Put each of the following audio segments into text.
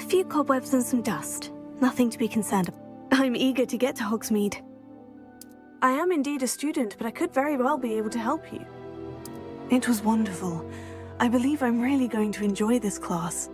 few cobwebs and some dust. Nothing to be concerned about. I'm eager to get to Hogsmeade. I am indeed a student, but I could very well be able to help you. It was wonderful. I believe I'm really going to enjoy this class.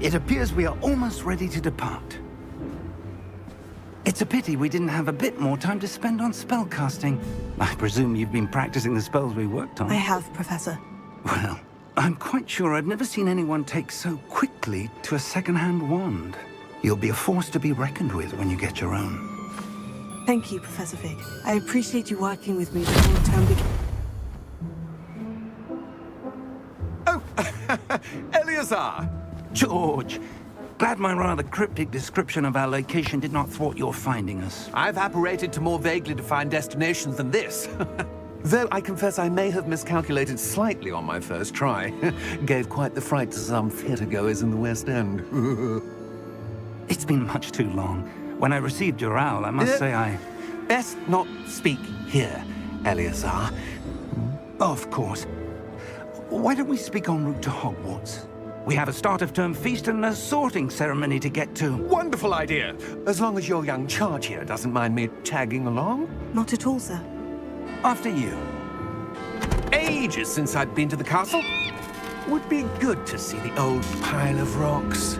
It appears we are almost ready to depart. It's a pity we didn't have a bit more time to spend on spellcasting. I presume you've been practicing the spells we worked on. I have, Professor. Well, I'm quite sure I've never seen anyone take so quickly to a second-hand wand. You'll be a force to be reckoned with when you get your own. Thank you, Professor Fig. I appreciate you working with me before the term begins. Oh, Eleazar! George, glad my rather cryptic description of our location did not thwart your finding us. I've apparated to more vaguely defined destinations than this. Though I confess I may have miscalculated slightly on my first try. Gave quite the fright to some theatre-goers in the West End. It's been much too long. When I received your owl, I must say I... Best not speak here, Eleazar. Of course. Why don't we speak en route to Hogwarts? We have a start-of-term feast and a sorting ceremony to get to. Wonderful idea! As long as your young charge here doesn't mind me tagging along. Not at all, sir. After you. Ages since I've been to the castle. Would be good to see the old pile of rocks.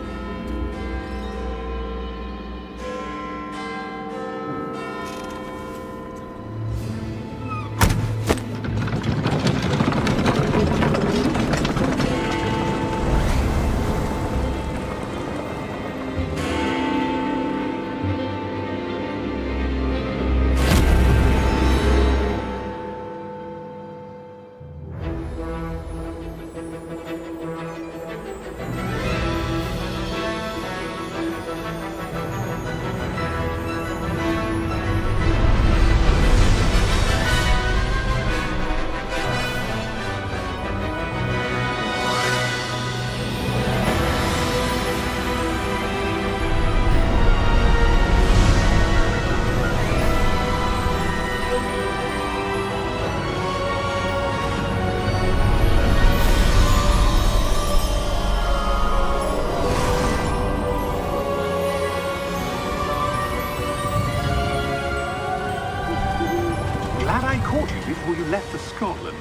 Before you left for Scotland.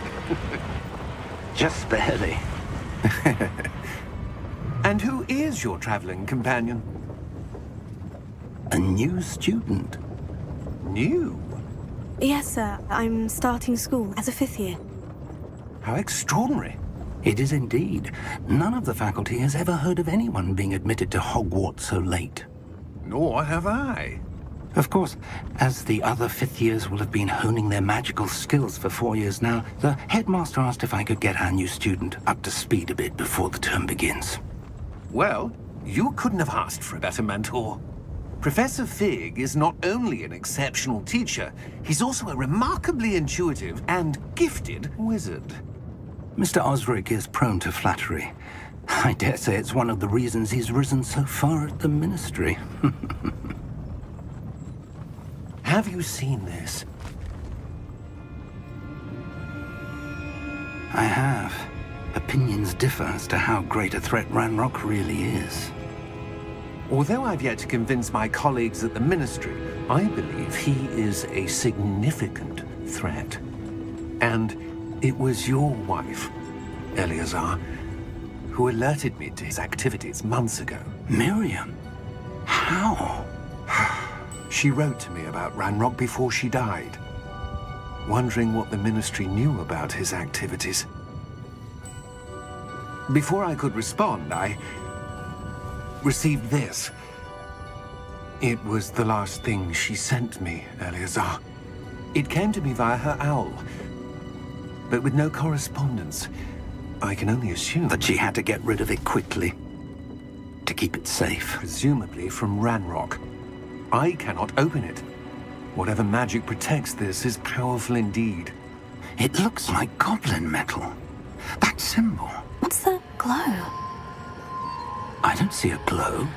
Just barely. And who is your traveling companion? A new student. New? Yes, sir. I'm starting school as a 5th year. How extraordinary. It is indeed. None of the faculty has ever heard of anyone being admitted to Hogwarts so late. Nor have I. Of course, as the other 5th years will have been honing their magical skills for 4 years now, the headmaster asked if I could get our new student up to speed a bit before the term begins. Well, you couldn't have asked for a better mentor. Professor Fig is not only an exceptional teacher, he's also a remarkably intuitive and gifted wizard. Mr. Osric is prone to flattery. I dare say it's one of the reasons he's risen so far at the Ministry. Have you seen this? I have. Opinions differ as to how great a threat Ranrock really is. Although I've yet to convince my colleagues at the Ministry, I believe he is a significant threat. And it was your wife, Eleazar, who alerted me to his activities months ago. Miriam? How? She wrote to me about Ranrock before she died, wondering what the Ministry knew about his activities. Before I could respond, I received this. It was the last thing she sent me, Eleazar. It came to me via her owl, but with no correspondence. I can only assume That she had to get rid of it quickly, to keep it safe. presumably from Ranrock. I cannot open it. Whatever magic protects this is powerful indeed. It looks like goblin metal. That symbol. What's the glow? I don't see a glow.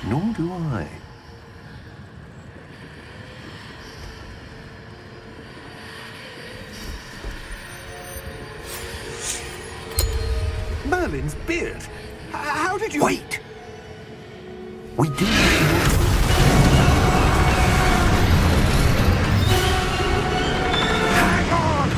Nor do I. Merlin's beard. How did you... Wait! We do... Hang on!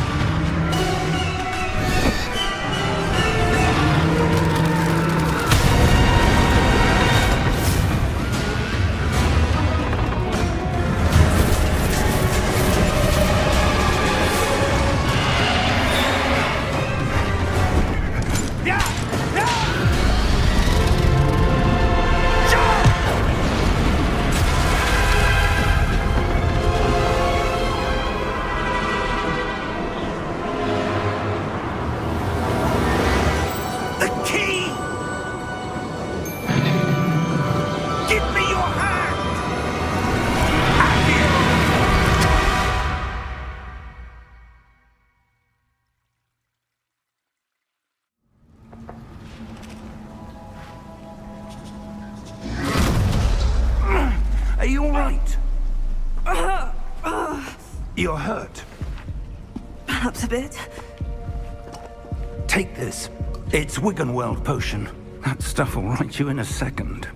The key! Give me your hand! Are you all right? You're hurt. Perhaps a bit. Take this. It's Wiggenweld potion. That stuff will right you in a second.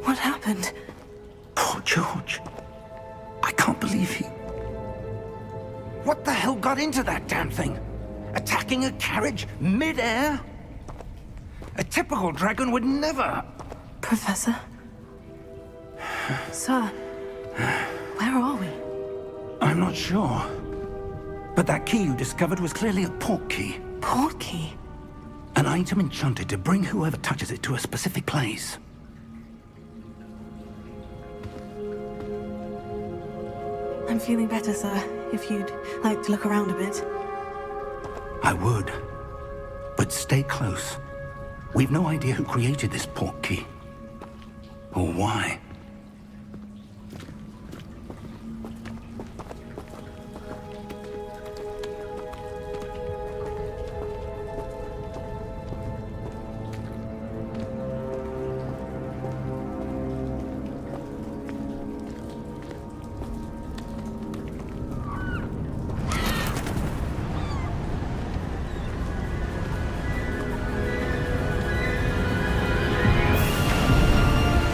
What happened? Poor George. I can't believe he... What the hell got into that damn thing? Attacking a carriage mid-air? A typical dragon would never... Professor? Sir, where are we? I'm not sure. But that key you discovered was clearly a port key. Port key? An item enchanted to bring whoever touches it to a specific place. I'm feeling better, sir. If you'd like to look around a bit. I would. But stay close. We've no idea who created this port key. Or why.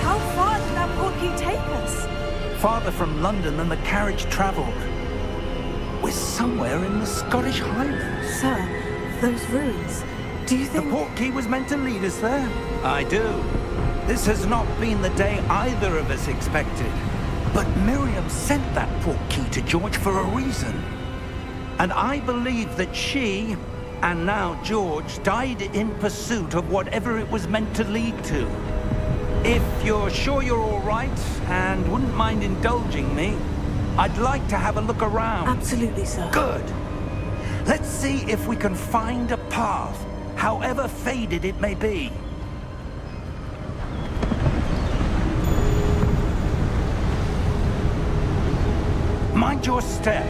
How far did that port key take us? Farther from London than the carriage travelled. We're somewhere in the Scottish Highlands. Sir, those ruins. Do you The think... port key was meant to lead us there? I do. This has not been the day either of us expected. But Miriam sent that port key to George for a reason. And I believe that she, and now George, died in pursuit of whatever it was meant to lead to. If you're sure you're all right, and wouldn't mind indulging me, I'd like to have a look around. Absolutely, sir. Good. Let's see if we can find a path, however faded it may be. Mind your step.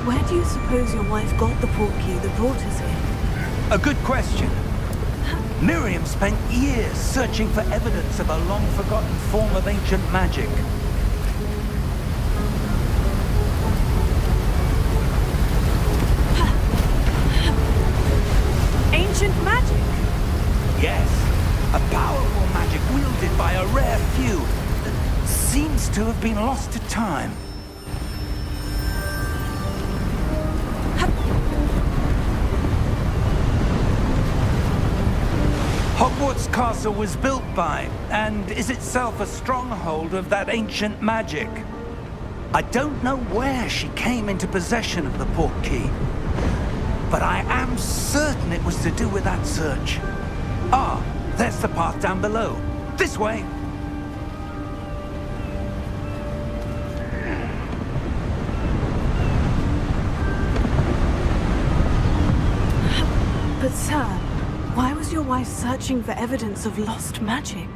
Where do you suppose your wife got the port key that brought us here? A good question. Miriam spent years searching for evidence of a long-forgotten form of ancient magic. Ancient magic? Yes, a powerful magic wielded by a rare few that seems to have been lost to time. Hogwarts Castle was built by, and is itself a stronghold of that ancient magic. I don't know where she came into possession of the portkey, but I am certain it was to do with that search. Ah, there's the path down below. This way. But sir, why was your wife searching for evidence of lost magic?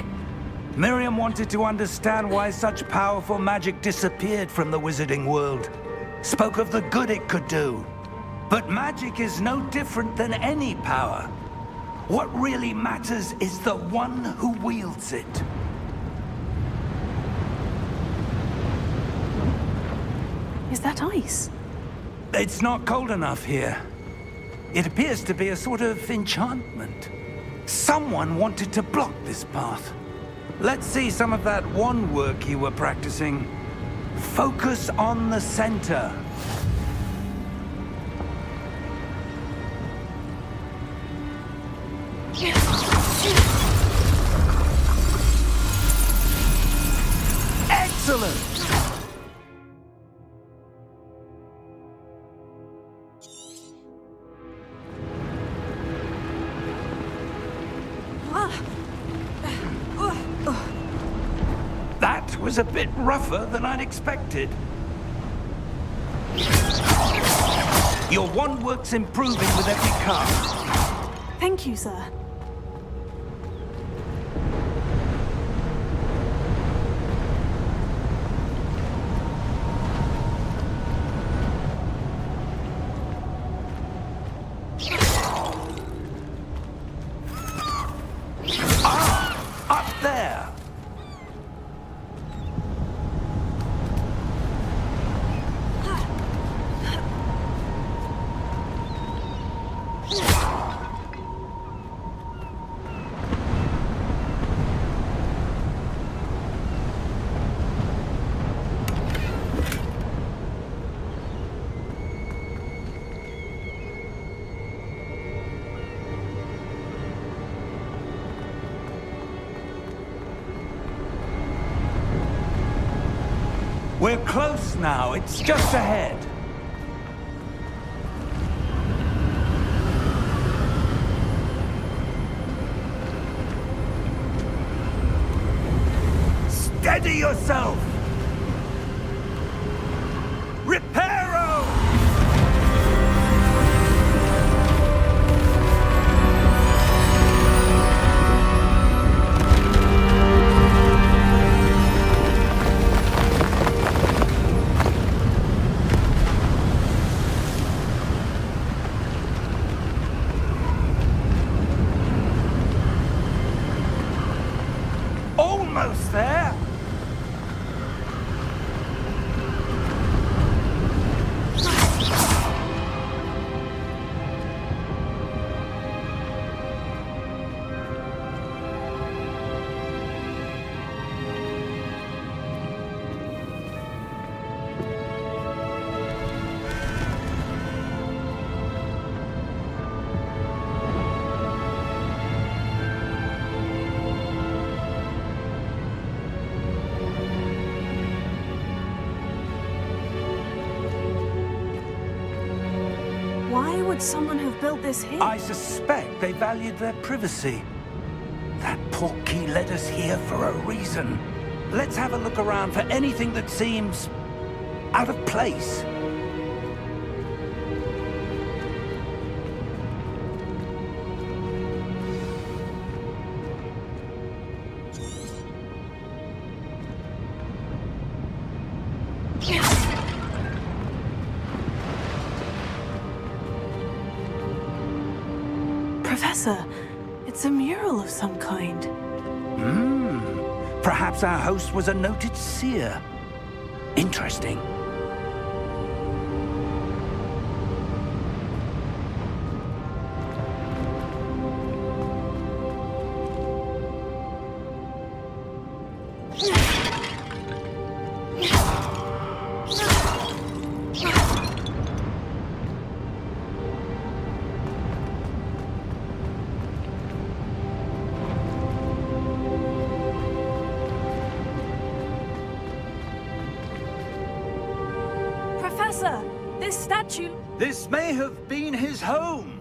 Miriam wanted to understand why such powerful magic disappeared from the wizarding world. Spoke of the good it could do. But magic is no different than any power. What really matters is the one who wields it. Is that ice? It's not cold enough here. It appears to be a sort of enchantment. Someone wanted to block this path. Let's see some of that wand work you were practicing. Focus on the center. Excellent! That was a bit rougher than I'd expected. Your wand work's improving with every cast. Thank you, sir. Up there! We're close now. It's just ahead. Steady yourself! Reparo! Almost there. Why would someone have built this here? I suspect they valued their privacy. That portkey led us here for a reason. Let's have a look around for anything that seems out of place. Professor, it's a mural of some kind. Perhaps our host was a noted seer. Interesting. Professor, this statue... This may have been his home.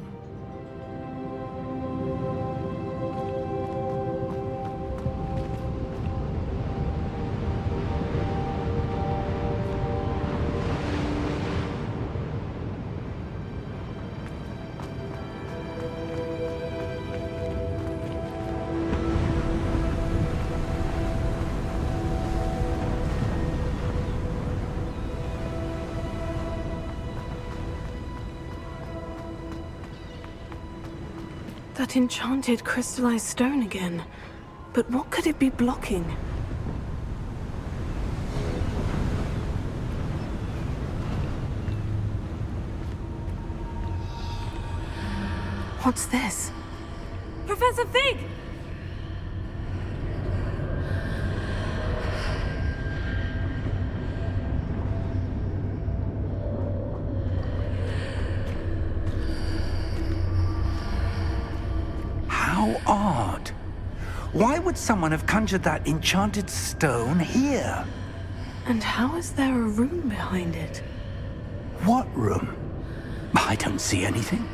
That enchanted crystallized stone again. But what could it be blocking? What's this? Professor Fig! How odd. Why would someone have conjured that enchanted stone here? And how is there a room behind it? What room? I don't see anything.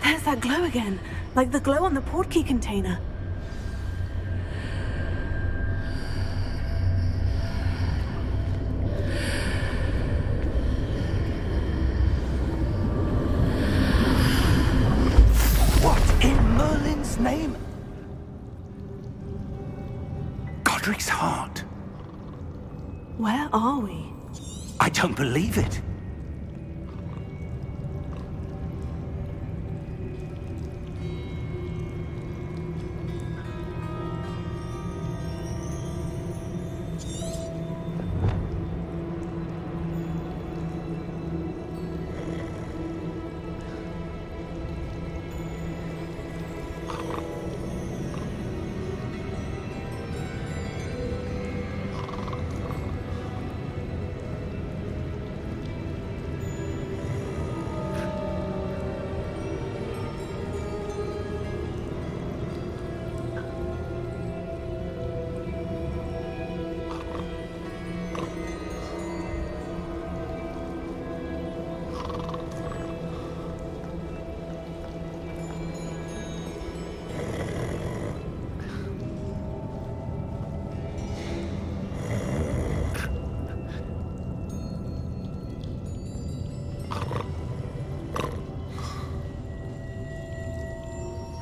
There's that glow again, like the glow on the portkey container. What in Merlin's name? Godric's heart. Where are we? I don't believe it.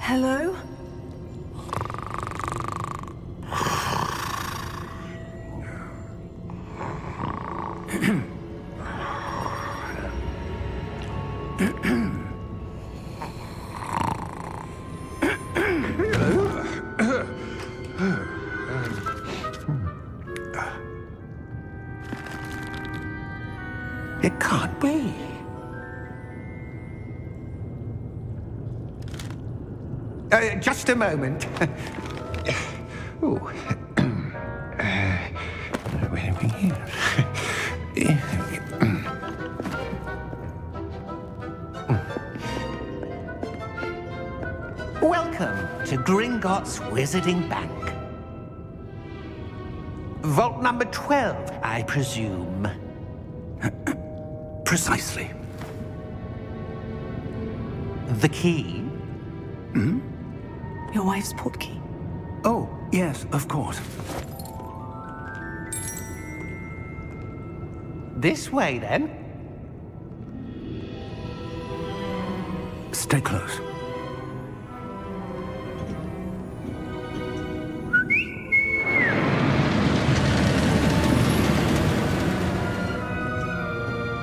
Hello? It can't be. Just a moment. Oh. Where are we here? Welcome to Gringotts Wizarding Bank. Vault number 12, I presume. Precisely. The key? Your wife's portkey. Oh, yes, of course. This way, then. Stay close.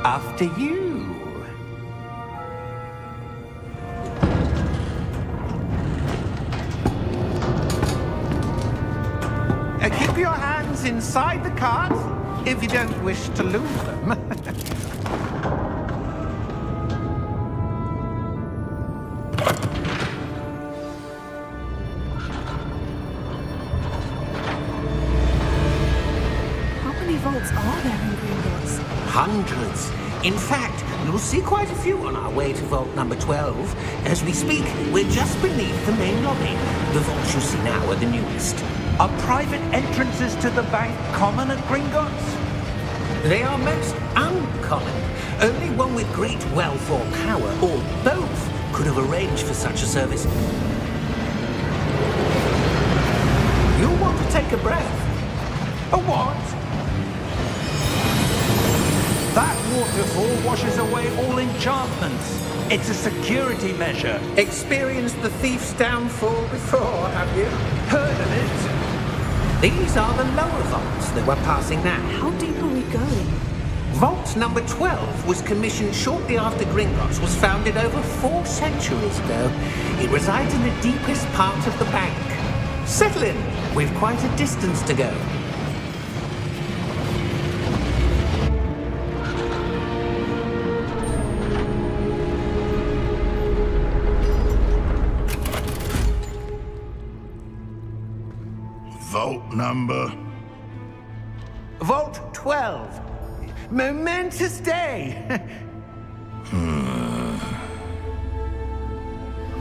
After you. inside the cards, if you don't wish to lose them. How many vaults are there in Gringotts? Hundreds. In fact, you'll see quite a few on our way to vault number 12. As we speak, we're just beneath the main lobby. The vaults you see now are the newest. Are private entrances to the bank common at Gringotts? They are most uncommon. Only one with great wealth or power, or both, could have arranged for such a service. You'll want to take a breath. A what? That waterfall washes away all enchantments. It's a security measure. Experienced the thief's downfall before, have you? Heard of it? These are the lower vaults that we're passing now. How deep are we going? Vault number 12 was commissioned shortly after Gringotts was founded over 4 centuries ago. It resides in the deepest part of the bank. Settle in. We've quite a distance to go. Vault number? Vault 12. Momentous day.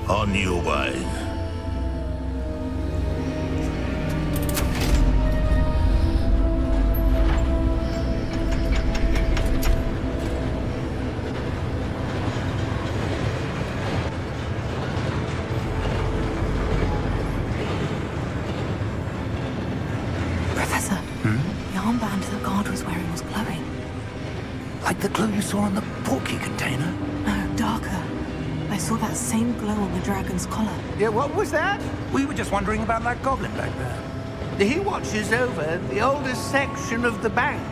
On your way. Professor, the armband the guard was wearing was glowing. Like the glow you saw on the porky container? No, darker. I saw that same glow on the dragon's collar. Yeah, what was that? We were just wondering about that goblin back there. He watches over the oldest section of the bank.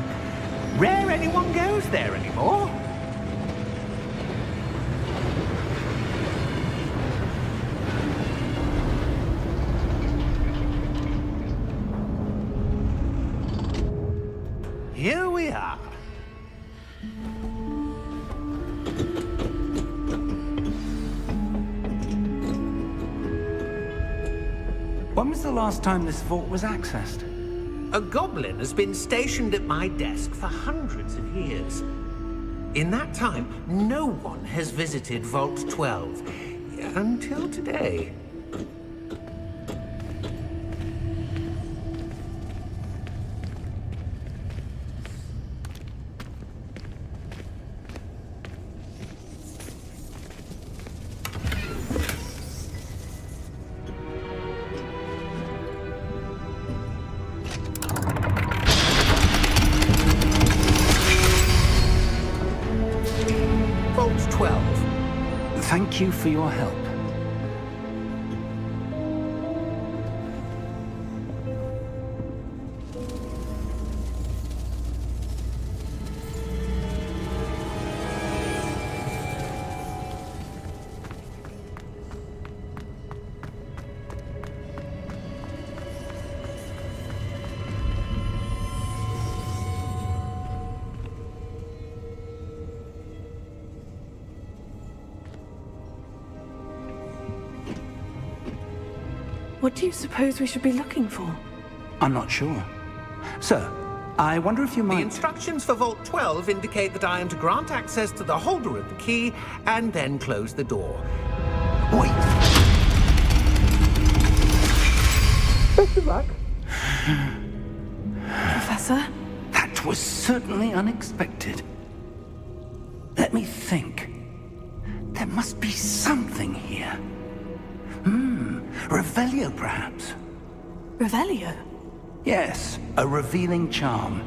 Rare anyone goes there anymore. Here we are. When was the last time this vault was accessed? A goblin has been stationed at my desk for hundreds of years. In that time, no one has visited Vault 12. Until today. Vault 12. Thank you for your help. What do you suppose we should be looking for? I'm not sure. Sir, I wonder if you The might... instructions for Vault 12 indicate that I am to grant access to the holder of the key and then close the door. Wait! Best of luck. Professor? That was certainly unexpected. Let me think. There must be something here. Revelio, perhaps? Revelio? Yes, a revealing charm.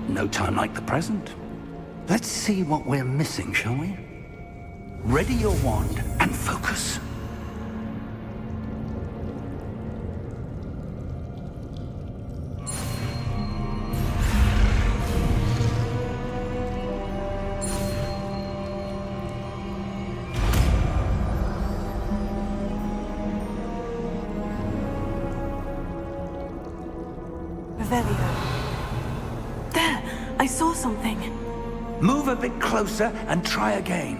No time like the present. Let's see what we're missing, shall we? Ready your wand and focus. Revelio. I saw something. Move a bit closer and try again.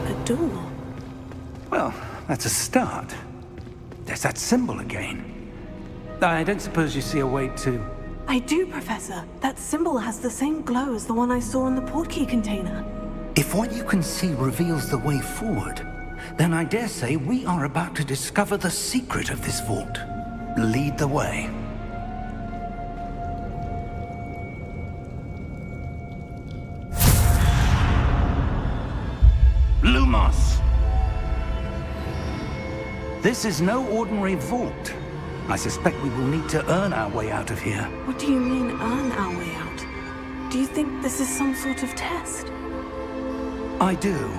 A door. Well, that's a start. There's that symbol again. I don't suppose you see a way to... I do, Professor. That symbol has the same glow as the one I saw in the portkey container. If what you can see reveals the way forward, then I dare say we are about to discover the secret of this vault. Lead the way. Lumos! This is no ordinary vault. I suspect we will need to earn our way out of here. What do you mean, earn our way out? Do you think this is some sort of test? I do.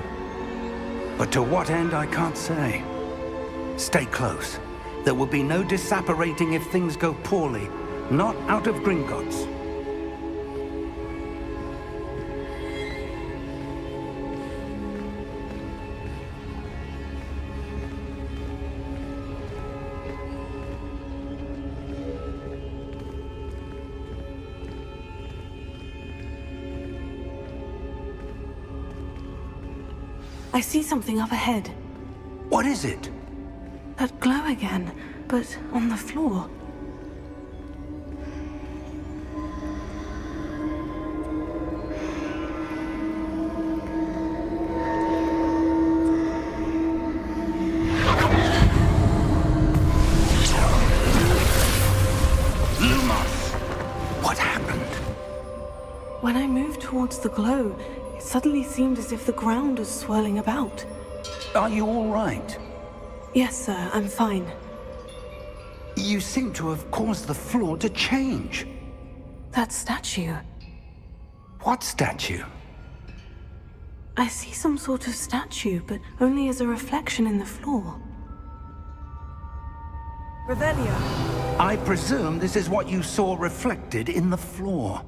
But to what end, I can't say. Stay close. There will be no disapparating if things go poorly. Not out of Gringotts. I see something up ahead. What is it? That glow again, but on the floor. Lumos! What happened? When I moved towards the glow, it suddenly seemed as if the ground was swirling about. Are you all right? Yes, sir, I'm fine. You seem to have caused the floor to change. That statue. What statue? I see some sort of statue, but only as a reflection in the floor. Revelio. I presume this is what you saw reflected in the floor.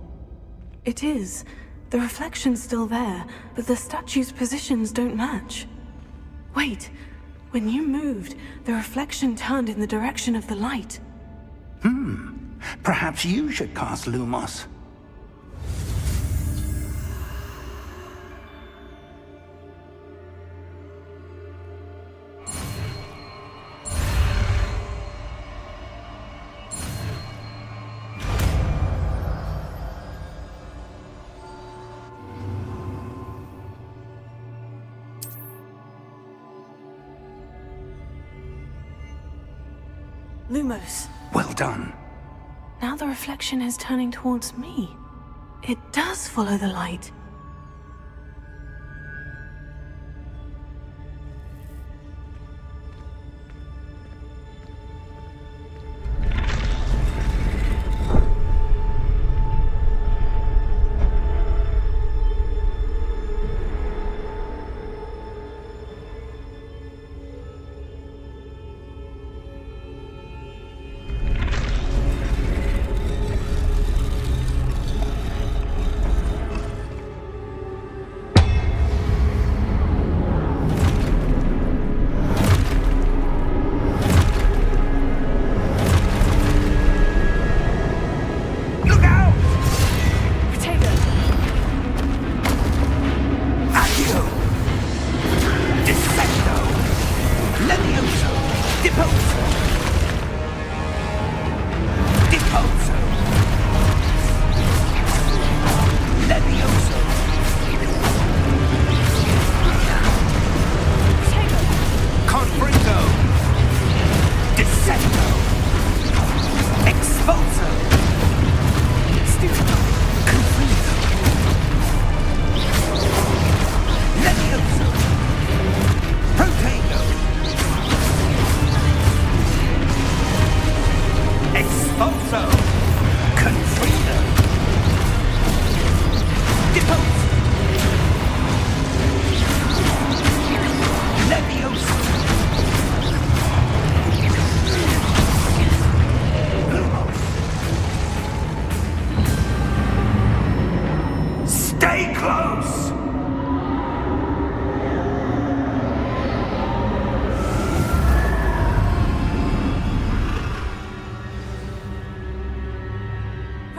It is. The reflection's still there, but the statue's positions don't match. Wait. When you moved, the reflection turned in the direction of the light. Perhaps you should cast Lumos. Lumos. Well done. Now the reflection is turning towards me. It does follow the light.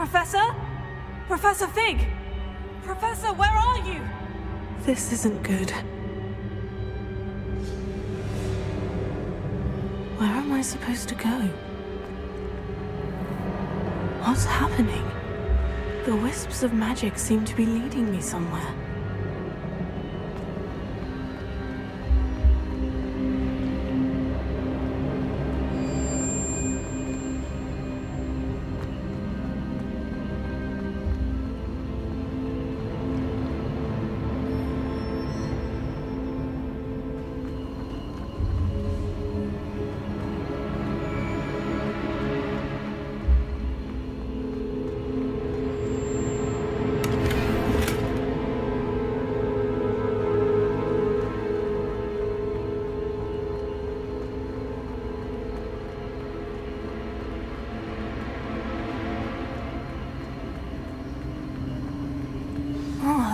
Professor? Professor Fig! Professor, where are you? This isn't good. Where am I supposed to go? What's happening? The wisps of magic seem to be leading me somewhere.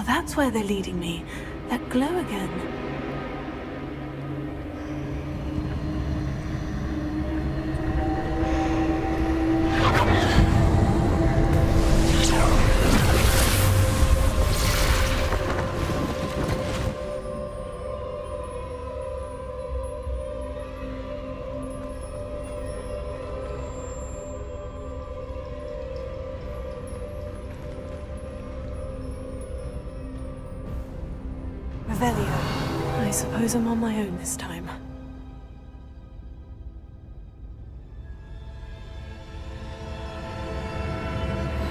That's where they're leading me. That glow again. I suppose I'm on my own this time.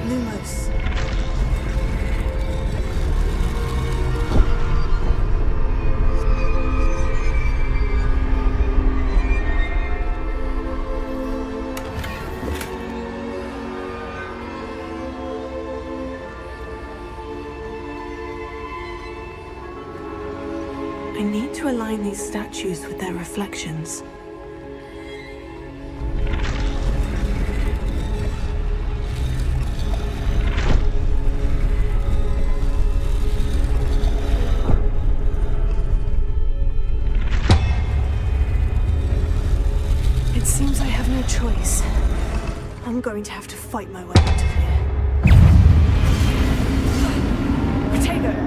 Lumos. I need to align these statues with their reflections. It seems I have no choice. I'm going to have to fight my way out of here. Potato!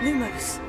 Lumos.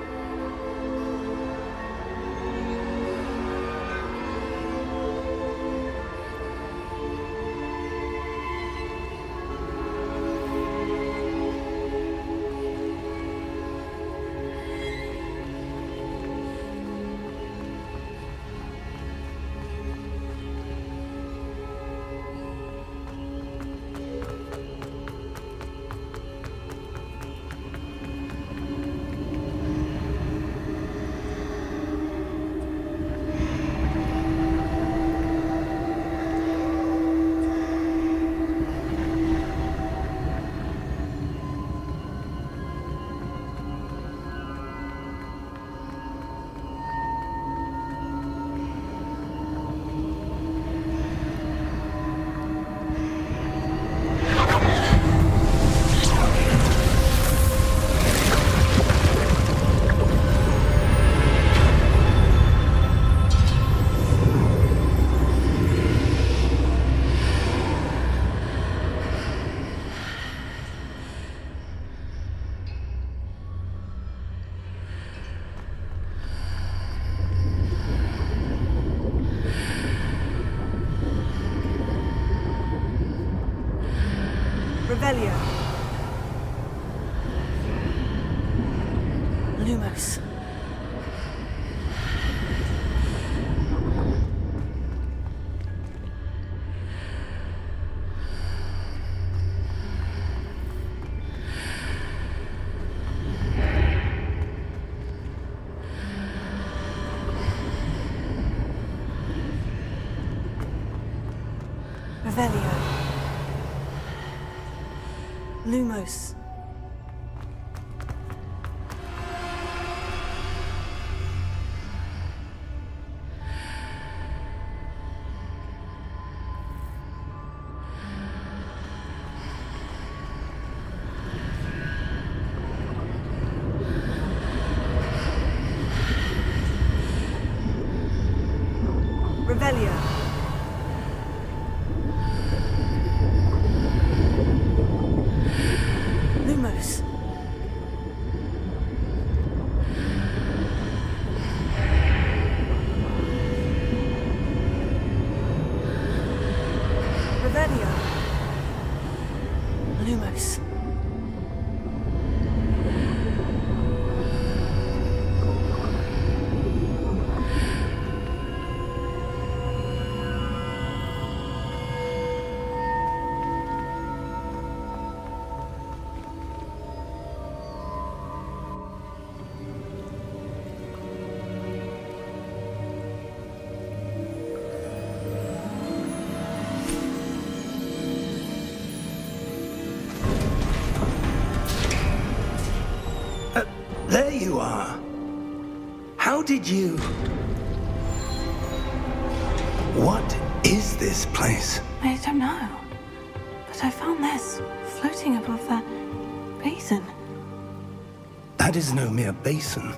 Revelio. Lumos. Revelio. Lumos. Revelio. Lumos. Revelio. Lumos. There you are. How did you... What is this place? I don't know. But I found this floating above that basin. That is no mere basin.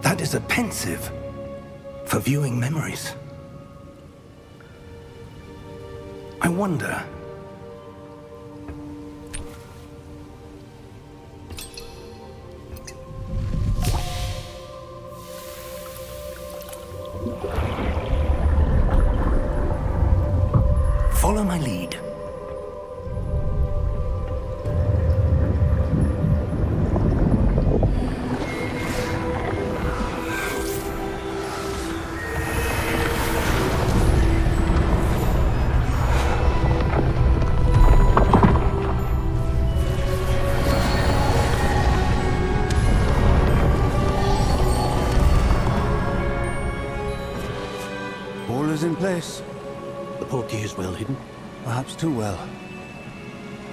That is a pensive for viewing memories. I wonder... Follow my lead. All is in place. The portkey is well hidden. Perhaps too well.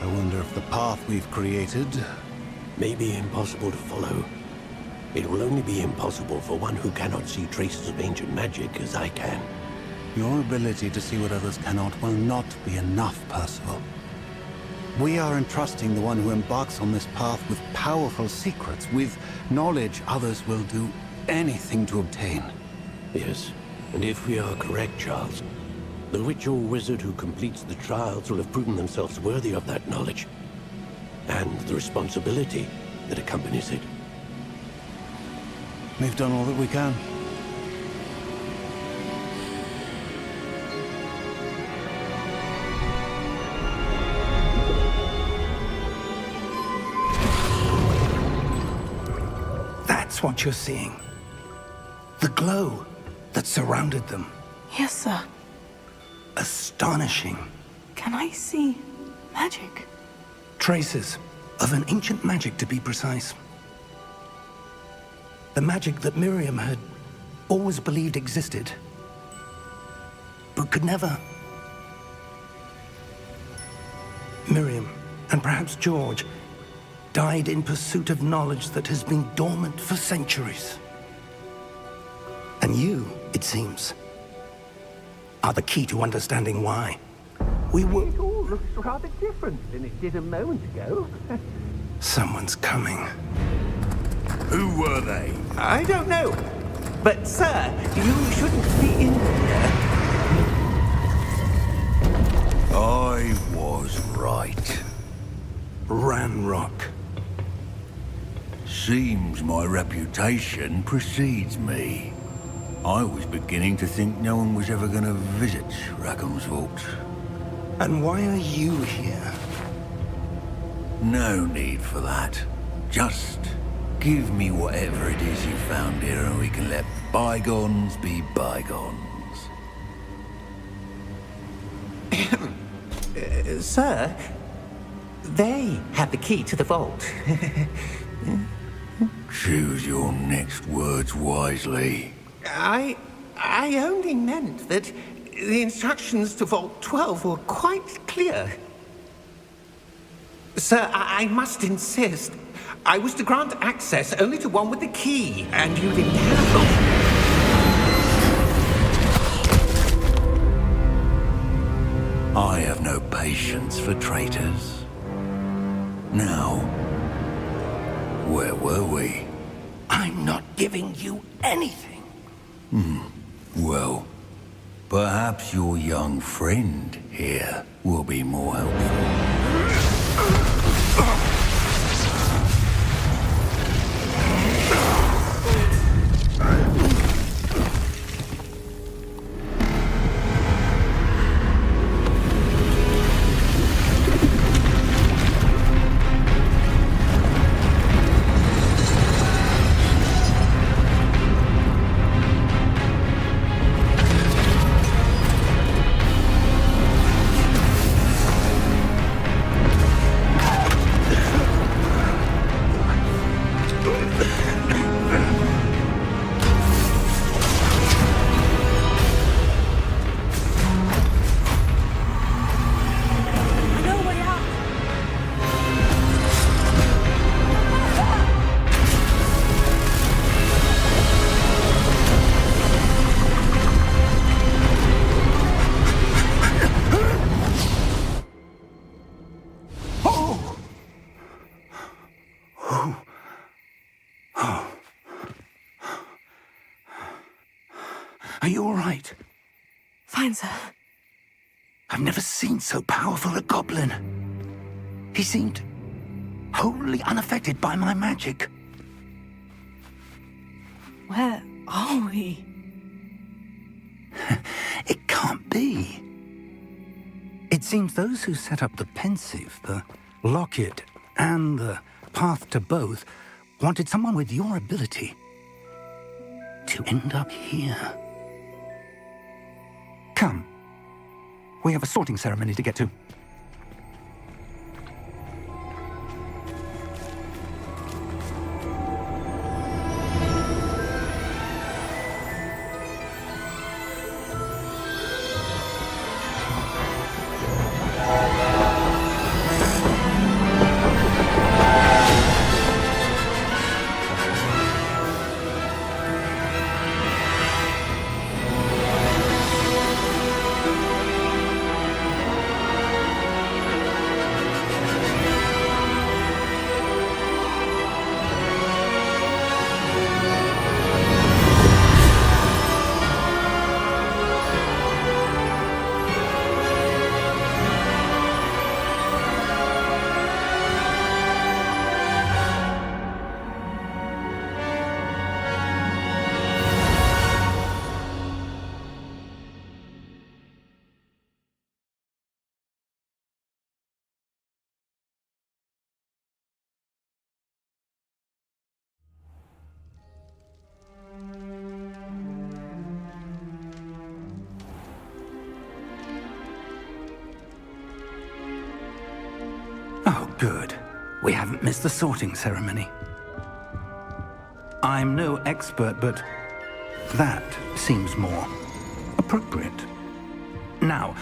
I wonder if the path we've created... May be impossible to follow. It will only be impossible for one who cannot see traces of ancient magic as I can. Your ability to see what others cannot will not be enough, Percival. We are entrusting the one who embarks on this path with powerful secrets, with knowledge others will do anything to obtain. Yes, and if we are correct, Charles, the witch or wizard who completes the trials will have proven themselves worthy of that knowledge, and the responsibility that accompanies it. We've done all that we can. That's what you're seeing. The glow that surrounded them. Yes, sir. Astonishing. Can I see magic? Traces of an ancient magic, to be precise. The magic that Miriam had always believed existed, but could never. Miriam, and perhaps George, died in pursuit of knowledge that has been dormant for centuries. And you, it seems, are the key to understanding why. We were... It all looks rather different than it did a moment ago. Someone's coming. Who were they? I don't know. But, sir, you shouldn't be in here. I was right. Ranrock. Seems my reputation precedes me. I was beginning to think no one was ever going to visit Rackham's vault. And why are you here? No need for that. Just give me whatever it is you found here and we can let bygones be bygones. Sir, they had the key to the vault. Choose your next words wisely. I only meant that the instructions to Vault 12 were quite clear. Sir, I must insist. I was to grant access only to one with the key, and you didn't have them. I have no patience for traitors. Now, where were we? I'm not giving you anything. Well, perhaps your young friend here will be more helpful. Are you all right? Fine, sir. I've never seen so powerful a goblin. He seemed wholly unaffected by my magic. Where are we? It can't be. It seems those who set up the pensive, the locket, and the path to both wanted someone with your ability to end up here. Come. We have a sorting ceremony to get to. Oh, good. We haven't missed the sorting ceremony. I'm no expert, but that seems more appropriate. Now,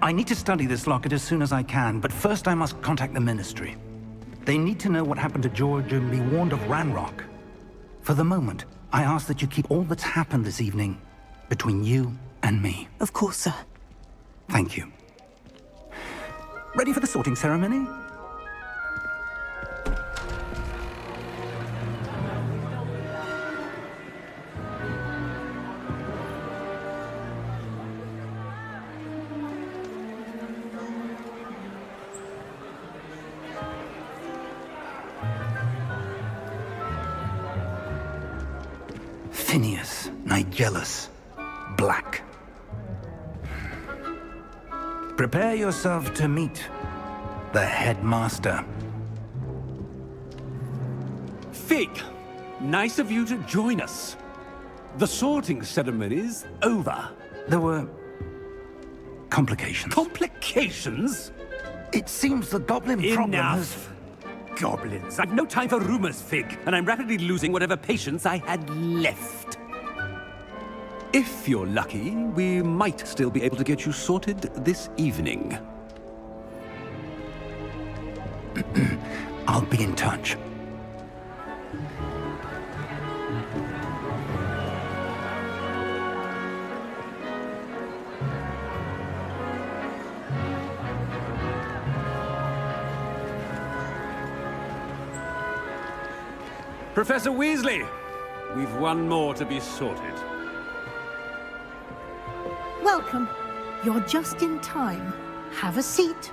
I need to study this locket as soon as I can, but first I must contact the Ministry. They need to know what happened to George and be warned of Ranrock. For the moment, I ask that you keep all that's happened this evening between you and me. Of course, sir. Thank you. Ready for the sorting ceremony? Phineas, Nigellus, Black. Prepare yourself to meet the headmaster. Fig, nice of you to join us. The sorting ceremony's over. There were complications. Complications? It seems the goblin problem has... Enough! Goblins. I've no time for rumors, Fig, and I'm rapidly losing whatever patience I had left. If you're lucky, we might still be able to get you sorted this evening. I'll be in touch. Professor Weasley, we've one more to be sorted. Welcome. You're just in time. Have a seat.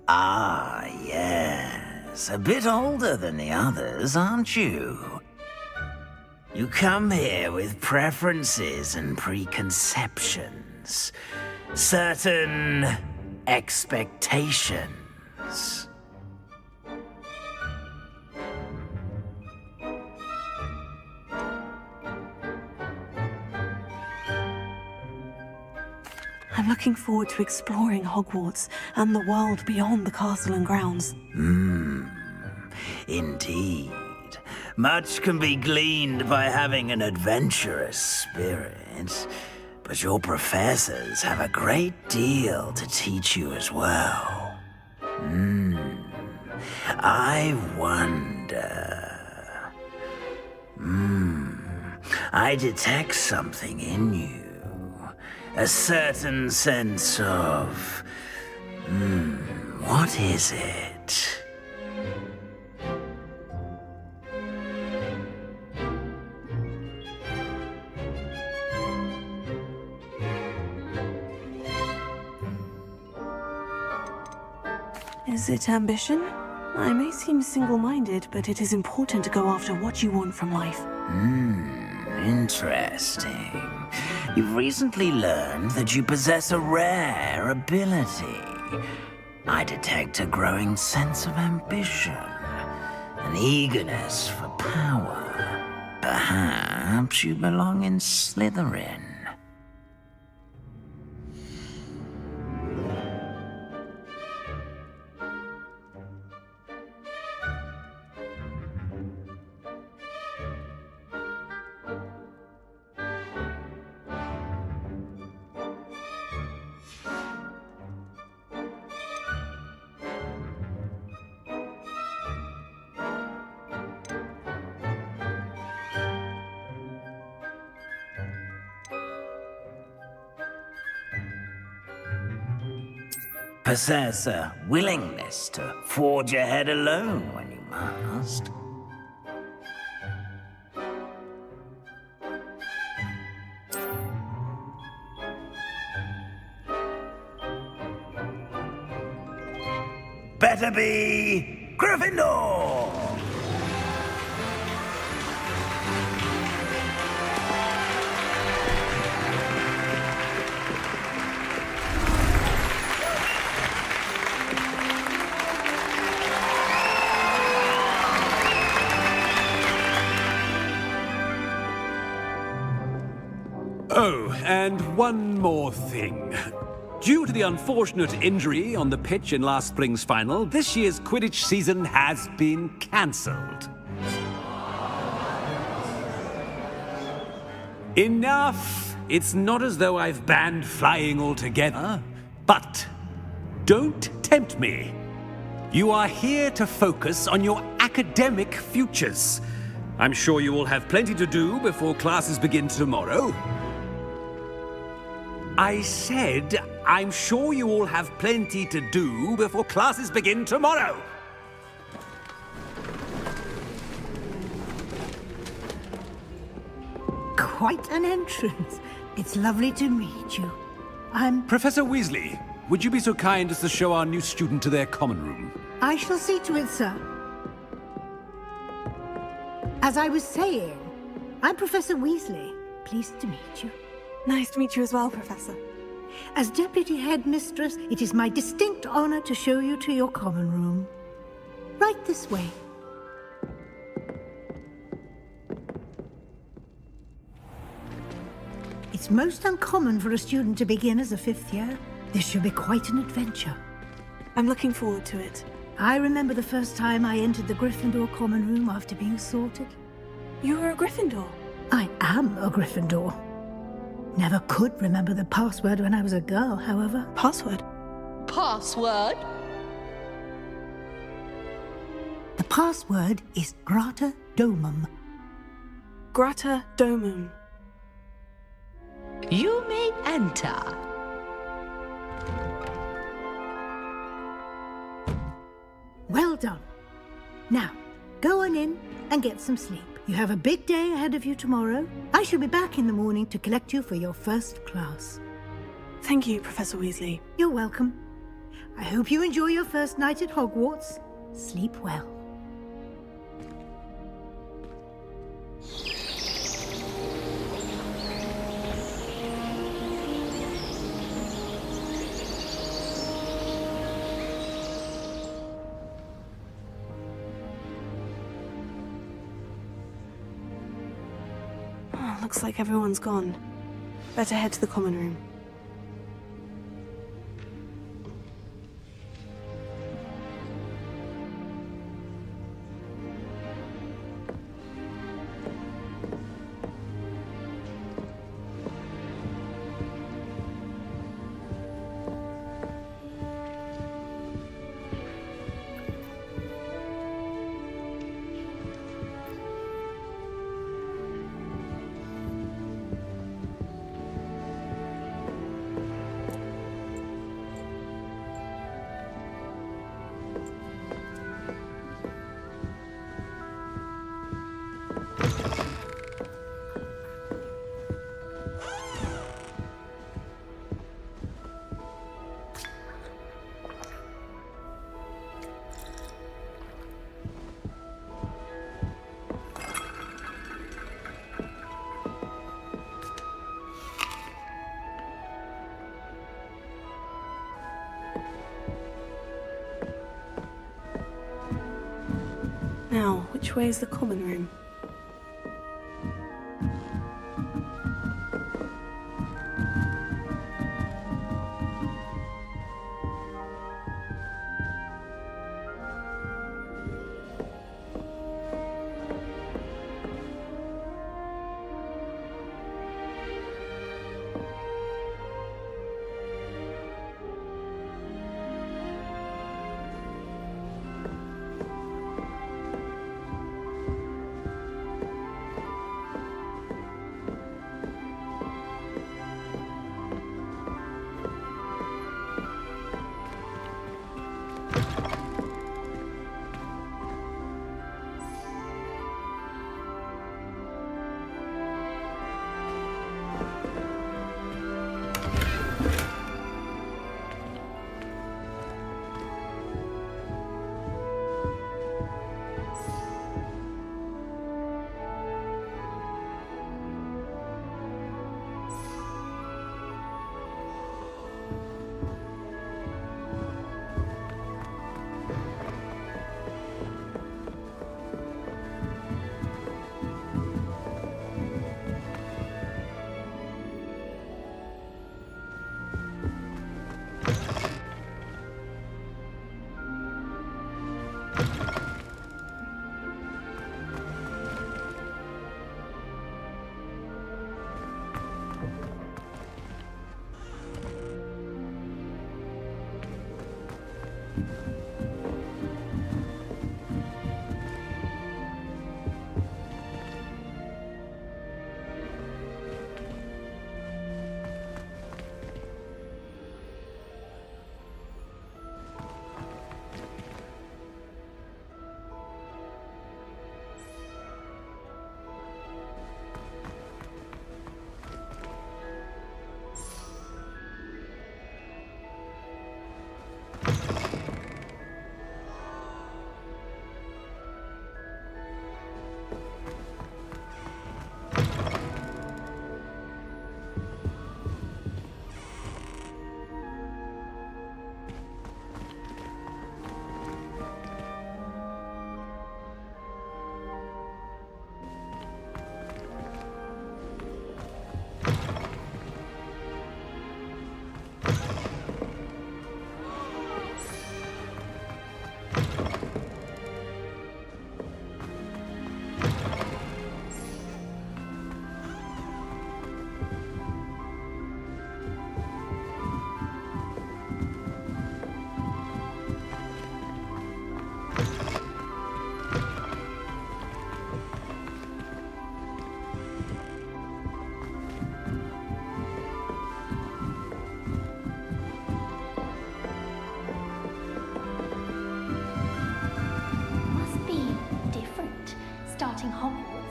Ah, yes. A bit older than the others, aren't you? You come here with preferences and preconceptions. Certain expectations. I'm looking forward to exploring Hogwarts and the world beyond the castle and grounds. Indeed. Much can be gleaned by having an adventurous spirit, but your professors have a great deal to teach you as well. I wonder... I detect something in you. A certain sense of... what is it? Is it ambition? I may seem single-minded, but it is important to go after what you want from life. Interesting. You've recently learned that you possess a rare ability. I detect a growing sense of ambition, an eagerness for power. Perhaps you belong in Slytherin. Possess a willingness to forge ahead alone when you must. Better be Gryffindor! Oh, and one more thing. Due to the unfortunate injury on the pitch in last spring's final, this year's Quidditch season has been cancelled. Enough! It's not as though I've banned flying altogether, but don't tempt me. You are here to focus on your academic futures. I'm sure you will have plenty to do before classes begin tomorrow. I said, I'm sure you all have plenty to do before classes begin tomorrow. Quite an entrance. It's lovely to meet you. I'm... Professor Weasley, would you be so kind as to show our new student to their common room? I shall see to it, sir. As I was saying, I'm Professor Weasley. Pleased to meet you. Nice to meet you as well, Professor. As Deputy Headmistress, it is my distinct honor to show you to your common room. Right this way. It's most uncommon for a student to begin as a 5th year. This should be quite an adventure. I'm looking forward to it. I remember the first time I entered the Gryffindor common room after being sorted. You were a Gryffindor? I am a Gryffindor. Never could remember the password when I was a girl, however. Password? Password? The password is Grata Domum. Grata Domum. You may enter. Well done. Now, go on in and get some sleep. You have a big day ahead of you tomorrow. I shall be back in the morning to collect you for your first class. Thank you, Professor Weasley. You're welcome. I hope you enjoy your first night at Hogwarts. Sleep well. Looks like everyone's gone. Better head to the common room. Now, which way is the common room?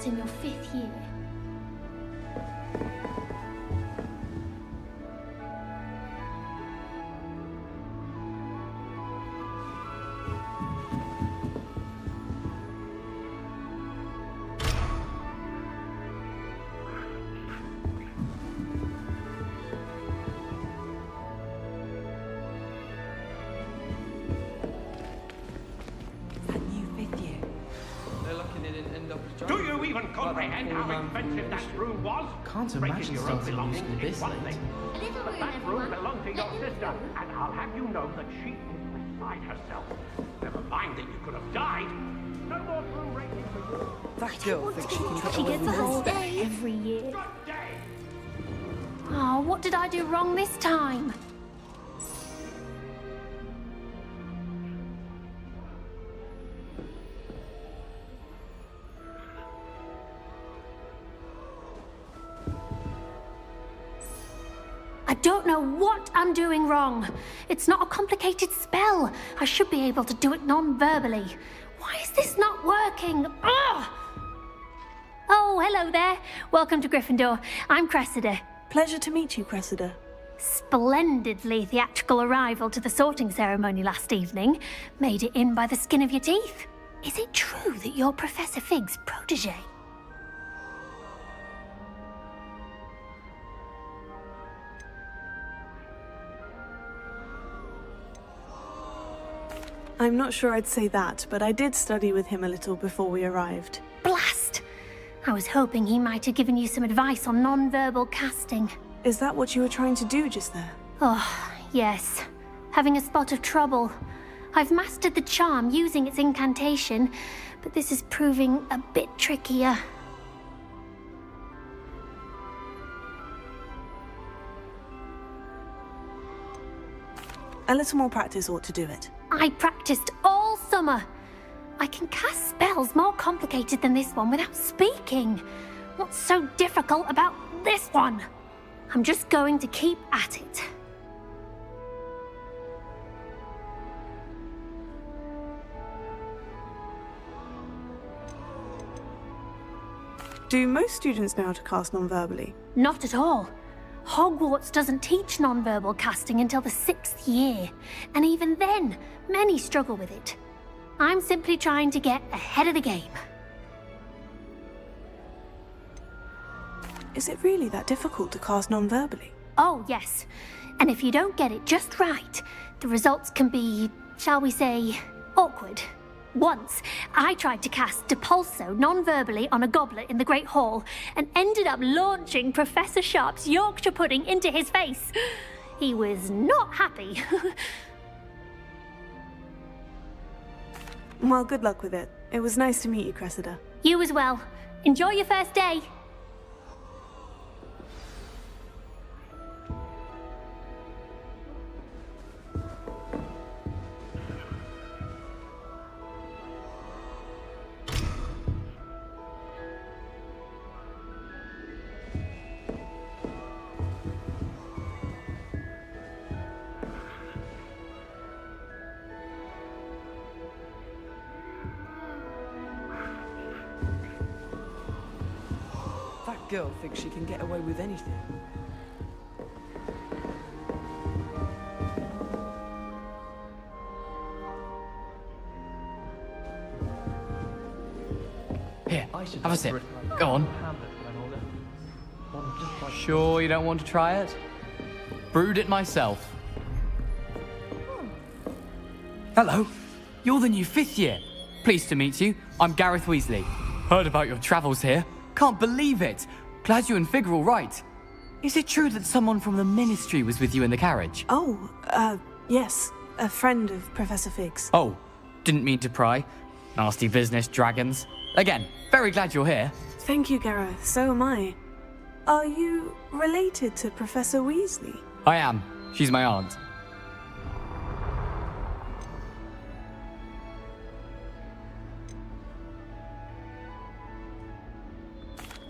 That's in your 5th year. Do you even comprehend how expensive that room was? Can't imagine something used to be this late. But that room belonged to your sister, and I'll have you know that she is beside herself. Never mind that you could have died. No more room rating for you. That girl thinks she can get She away gets with a all whole that. day every year. Good day. Oh, what did I do wrong this time? I don't know what I'm doing wrong. It's not a complicated spell. I should be able to do it non-verbally. Why is this not working? Ugh! Oh, hello there. Welcome to Gryffindor. I'm Cressida. Pleasure to meet you, Cressida. Splendidly theatrical arrival to the sorting ceremony last evening. Made it in by the skin of your teeth. Is it true that you're Professor Fig's protege? I'm not sure I'd say that, but I did study with him a little before we arrived. Blast! I was hoping he might have given you some advice on non-verbal casting. Is that what you were trying to do just there? Oh, yes. Having a spot of trouble. I've mastered the charm using its incantation, but this is proving a bit trickier. A little more practice ought to do it. I practiced all summer. I can cast spells more complicated than this one without speaking. What's so difficult about this one? I'm just going to keep at it. Do most students know how to cast non-verbally? Not at all. Hogwarts doesn't teach non-verbal casting until the 6th year, and even then, many struggle with it. I'm simply trying to get ahead of the game. Is it really that difficult to cast non-verbally? Oh, yes. And if you don't get it just right, the results can be, shall we say, awkward. Once, I tried to cast Depulso non-verbally on a goblet in the Great Hall and ended up launching Professor Sharp's Yorkshire pudding into his face. He was not happy. Well, good luck with it. It was nice to meet you, Cressida. You as well. Enjoy your first day. That girl thinks she can get away with anything. Here, have a sip. Go on. Sure you don't want to try it? Brewed it myself. Hello, you're the new 5th year. Pleased to meet you. I'm Gareth Weasley. Heard about your travels here. Can't believe it. Glad you and Fig are all right. Is it true that someone from the Ministry was with you in the carriage? Oh, yes. A friend of Professor Fig's. Oh, didn't mean to pry. Nasty business, dragons. Again, very glad you're here. Thank you, Gareth. So am I. Are you related to Professor Weasley? I am. She's my aunt.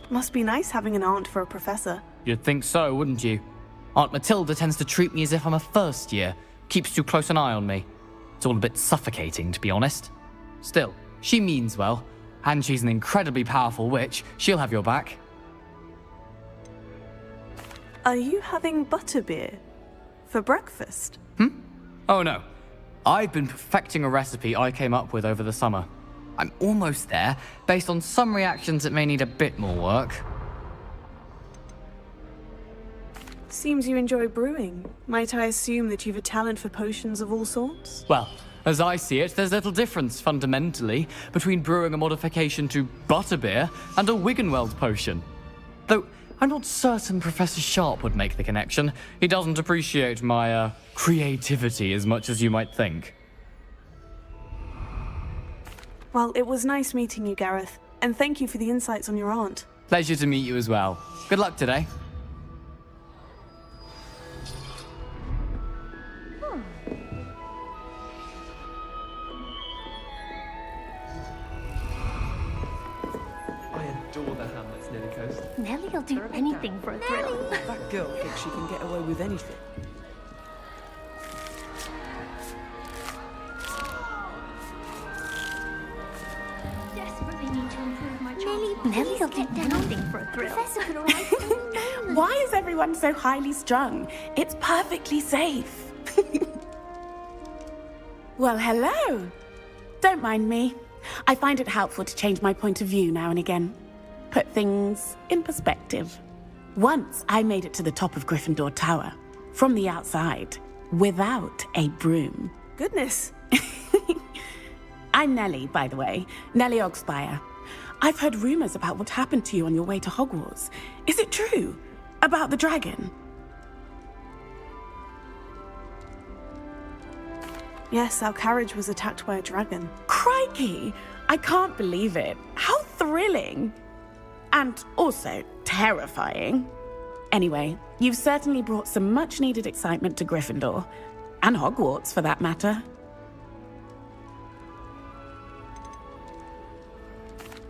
Must be nice having an aunt for a professor. You'd think so, wouldn't you? Aunt Matilda tends to treat me as if I'm a first year. Keeps too close an eye on me. It's all a bit suffocating, to be honest. Still, she means well. And she's an incredibly powerful witch. She'll have your back. Are you having butterbeer for breakfast? Oh no. I've been perfecting a recipe I came up with over the summer. I'm almost there. Based on some reactions, it may need a bit more work. Seems you enjoy brewing. Might I assume that you've a talent for potions of all sorts? Well, as I see it, there's little difference, fundamentally, between brewing a modification to butterbeer and a Wiggenweld potion. Though, I'm not certain Professor Sharp would make the connection. He doesn't appreciate my, creativity as much as you might think. Well, it was nice meeting you, Gareth. And thank you for the insights on your aunt. Pleasure to meet you as well. Good luck today. I adore the Hamlet's Lily Coast. Nellie'll do anything for a thrill. That girl thinks she can get away with anything. Desperately need to improve my chances. Nellie'll do anything for a thrill. Professor could arrive. Why is everyone so highly strung? It's perfectly safe. Well, hello. Don't mind me. I find it helpful to change my point of view now and again. Put things in perspective. Once I made it to the top of Gryffindor Tower, from the outside, without a broom. Goodness. I'm Nellie, by the way. Nellie Ogspire. I've heard rumors about what happened to you on your way to Hogwarts. Is it true? About the dragon? Yes, our carriage was attacked by a dragon. Crikey! I can't believe it. How thrilling! And also terrifying. Anyway, you've certainly brought some much-needed excitement to Gryffindor. And Hogwarts, for that matter.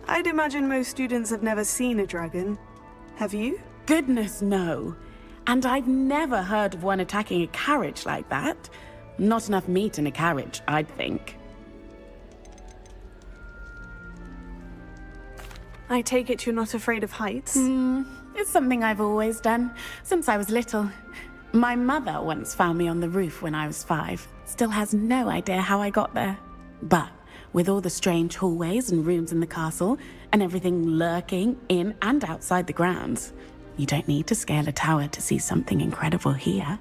I'd imagine most students have never seen a dragon. Have you? Goodness, no. And I've never heard of one attacking a carriage like that. Not enough meat in a carriage, I'd think. I take it you're not afraid of heights? It's something I've always done, since I was little. My mother once found me on the roof when I was 5. Still has no idea how I got there. But with all the strange hallways and rooms in the castle, and everything lurking in and outside the grounds, you don't need to scale a tower to see something incredible here.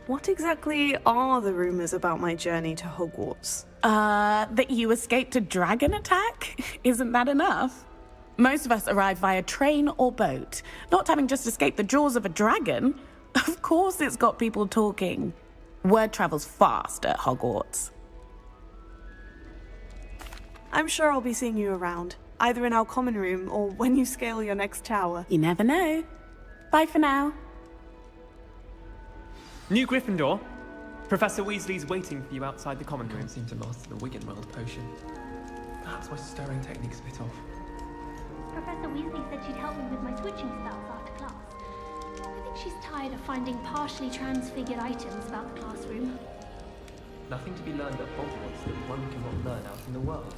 What exactly are the rumors about my journey to Hogwarts? That you escaped a dragon attack? Isn't that enough? Most of us arrive via train or boat, not having just escaped the jaws of a dragon. Of course it's got people talking. Word travels fast at Hogwarts. I'm sure I'll be seeing you around, either in our common room or when you scale your next tower. You never know. Bye for now. New Gryffindor. Professor Weasley's waiting for you outside the common room. Can't seem to master the Wiggenweld potion. Perhaps my stirring technique's a bit off. Professor Weasley said she'd help me with my switching spells after class. I think she's tired of finding partially transfigured items about the classroom. Nothing to be learned at Hogwarts that one cannot learn out in the world.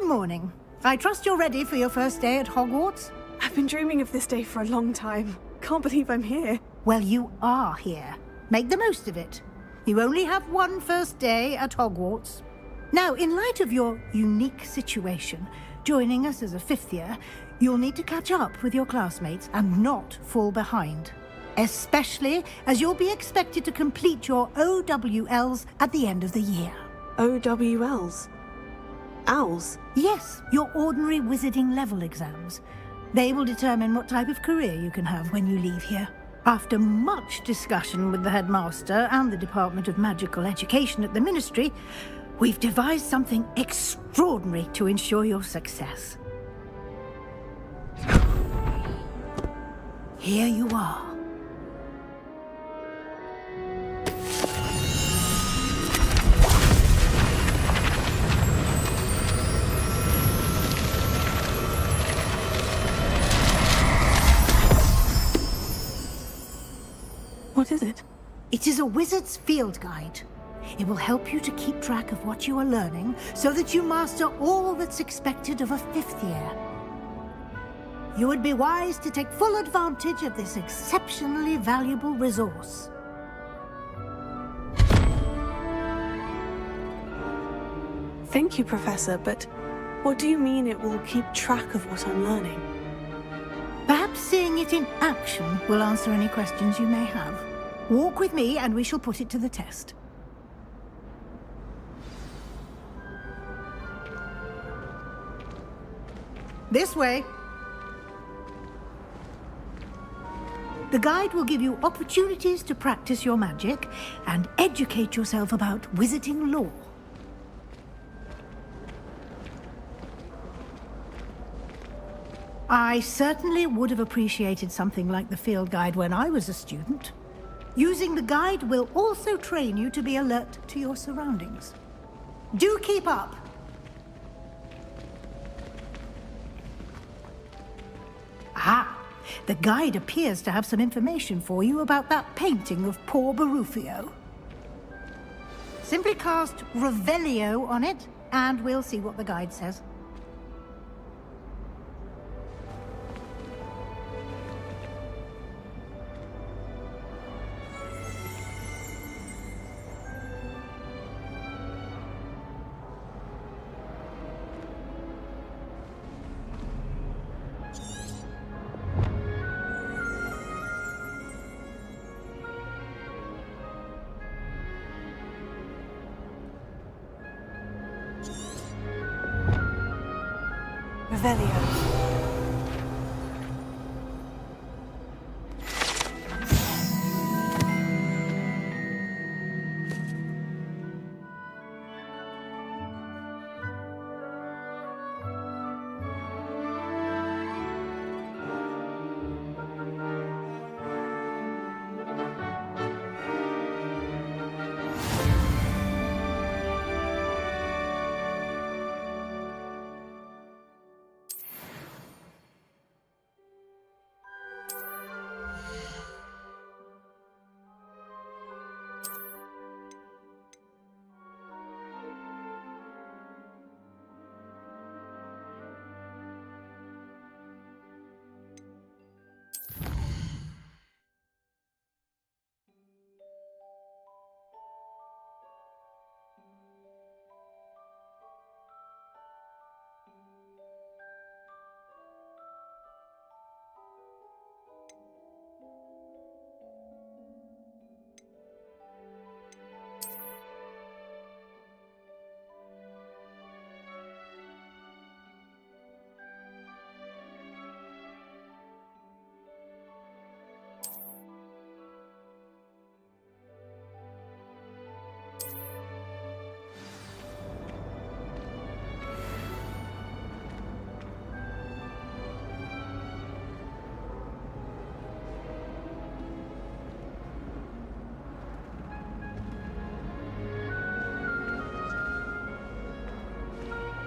morning. I trust you're ready for your first day at Hogwarts? I've been dreaming of this day for a long time. Can't believe I'm here. Well, you are here. Make the most of it. You only have one first day at Hogwarts. Now, in light of your unique situation, joining us as a fifth year, you'll need to catch up with your classmates and not fall behind. Especially as you'll be expected to complete your OWLs at the end of the year. OWLs? Owls? Yes, your ordinary wizarding level exams. They will determine what type of career you can have when you leave here. After much discussion with the headmaster and the Department of Magical Education at the Ministry, we've devised something extraordinary to ensure your success. Here you are. What is it? It is a wizard's field guide. It will help you to keep track of what you are learning so that you master all that's expected of a fifth year. You would be wise to take full advantage of this exceptionally valuable resource. Thank you, Professor, but what do you mean it will keep track of what I'm learning? Perhaps seeing it in action will answer any questions you may have. Walk with me and we shall put it to the test. This way. The guide will give you opportunities to practice your magic and educate yourself about wizarding lore. I certainly would have appreciated something like the field guide when I was a student. Using the guide will also train you to be alert to your surroundings. Do keep up! Ah, the guide appears to have some information for you about that painting of poor Barufio. Simply cast Revelio on it, and we'll see what the guide says. Revelio.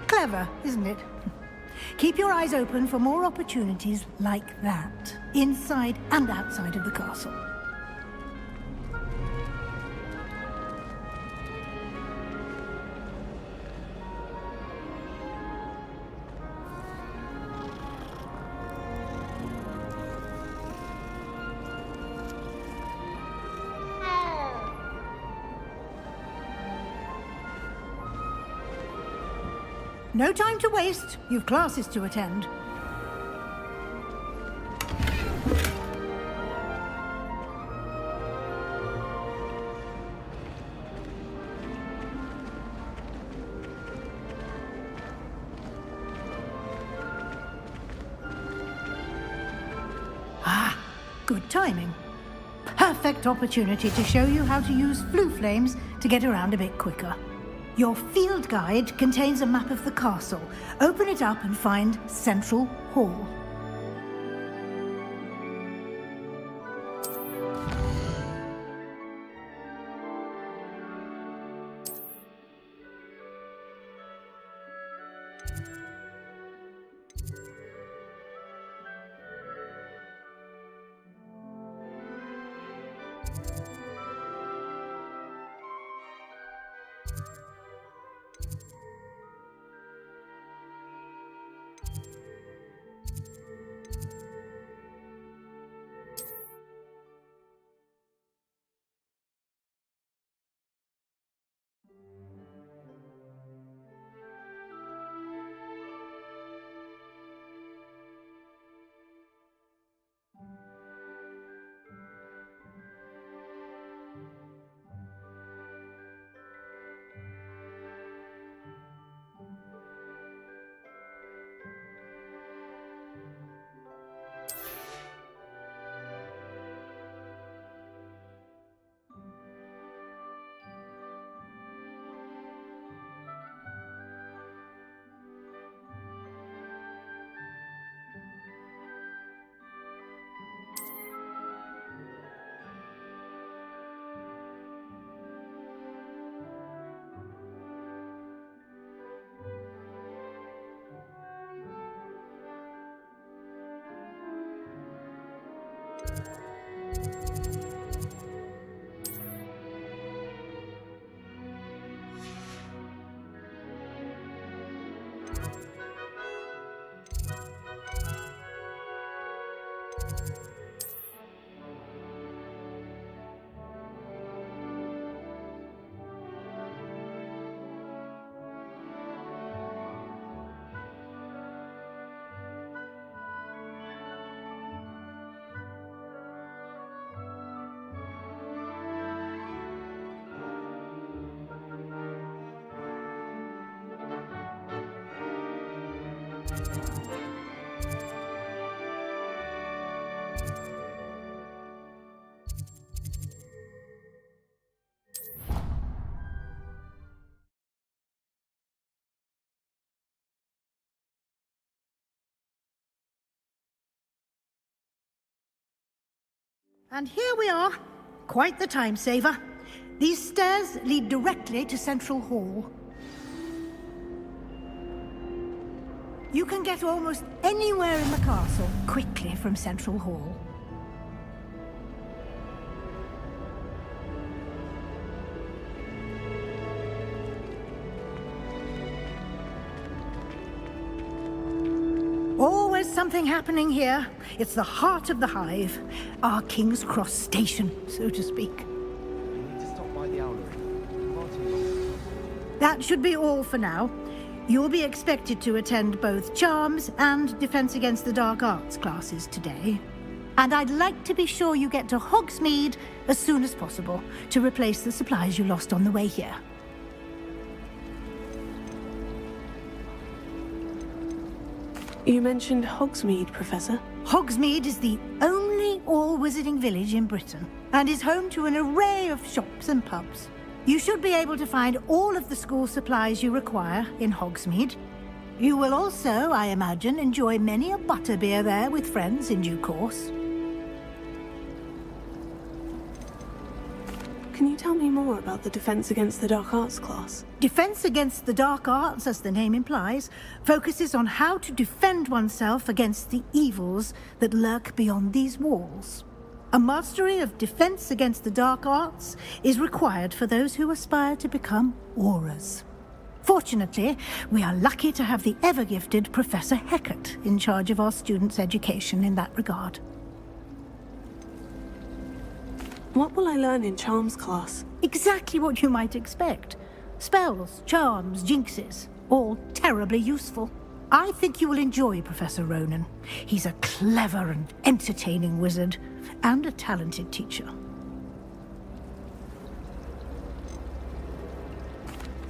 Clever, isn't it? Keep your eyes open for more opportunities like that, inside and outside of the castle. No time to waste. You've classes to attend. Good timing. Perfect opportunity to show you how to use flue flames to get around a bit quicker. Your field guide contains a map of the castle. Open it up and find Central Hall. And here we are. Quite the time saver. These stairs lead directly to Central Hall. You can get almost anywhere in the castle quickly from Central Hall. Always something happening here. It's the heart of the hive. Our King's Cross station, so to speak. We need to stop by the owlery. That should be all for now. You'll be expected to attend both Charms and Defense Against the Dark Arts classes today. And I'd like to be sure you get to Hogsmeade as soon as possible to replace the supplies you lost on the way here. You mentioned Hogsmeade, Professor. Hogsmeade is the only all-wizarding village in Britain and is home to an array of shops and pubs. You should be able to find all of the school supplies you require in Hogsmeade. You will also, I imagine, enjoy many a butterbeer there with friends in due course. Can you tell me more about the Defense Against the Dark Arts class? Defense Against the Dark Arts, as the name implies, focuses on how to defend oneself against the evils that lurk beyond these walls. A mastery of Defense Against the Dark Arts is required for those who aspire to become Aurors. Fortunately, we are lucky to have the ever-gifted Professor Hecat in charge of our students' education in that regard. What will I learn in Charms class? Exactly what you might expect. Spells, charms, jinxes. all terribly useful. I think you will enjoy Professor Ronan. He's a clever and entertaining wizard, and a talented teacher.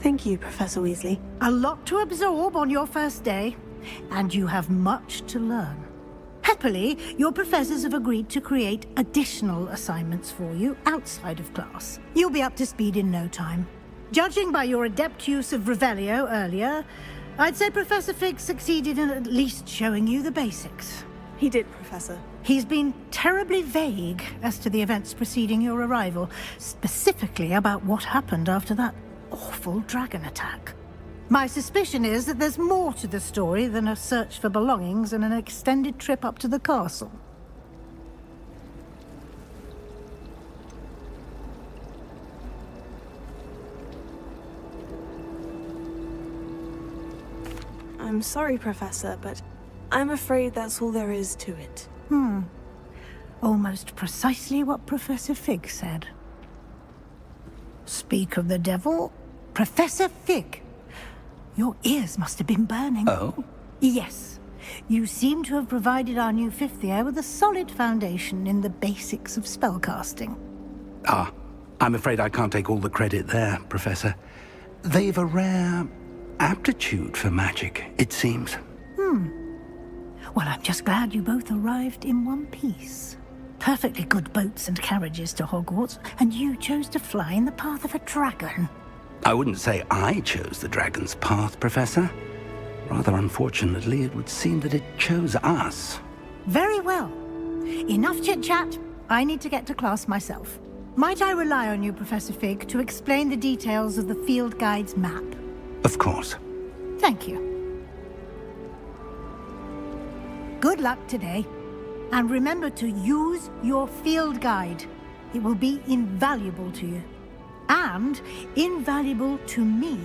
Thank you, Professor Weasley. A lot to absorb on your first day, and you have much to learn. Happily, your professors have agreed to create additional assignments for you outside of class. You'll be up to speed in no time. Judging by your adept use of Revelio earlier, I'd say Professor Fig succeeded in at least showing you the basics. He did, Professor. He's been terribly vague as to the events preceding your arrival, specifically about what happened after that awful dragon attack. My suspicion is that there's more to the story than a search for belongings and an extended trip up to the castle. I'm sorry, Professor, but I'm afraid that's all there is to it. Almost precisely what Professor Fig said. Speak of the devil, Professor Fig. Your ears must have been burning. Oh? Yes. You seem to have provided our new fifth year with a solid foundation in the basics of spellcasting. Ah, I'm afraid I can't take all the credit there, Professor. They've a rare aptitude for magic, it seems. Well, I'm just glad you both arrived in one piece. Perfectly good boats and carriages to Hogwarts, and you chose to fly in the path of a dragon. I wouldn't say I chose the dragon's path, Professor. Rather unfortunately, it would seem that it chose us. Very well. Enough chit-chat. I need to get to class myself. Might I rely on you, Professor Fig, to explain the details of the field guide's map? Of course. Thank you. Good luck today. And remember to use your field guide. It will be invaluable to you. And invaluable to me,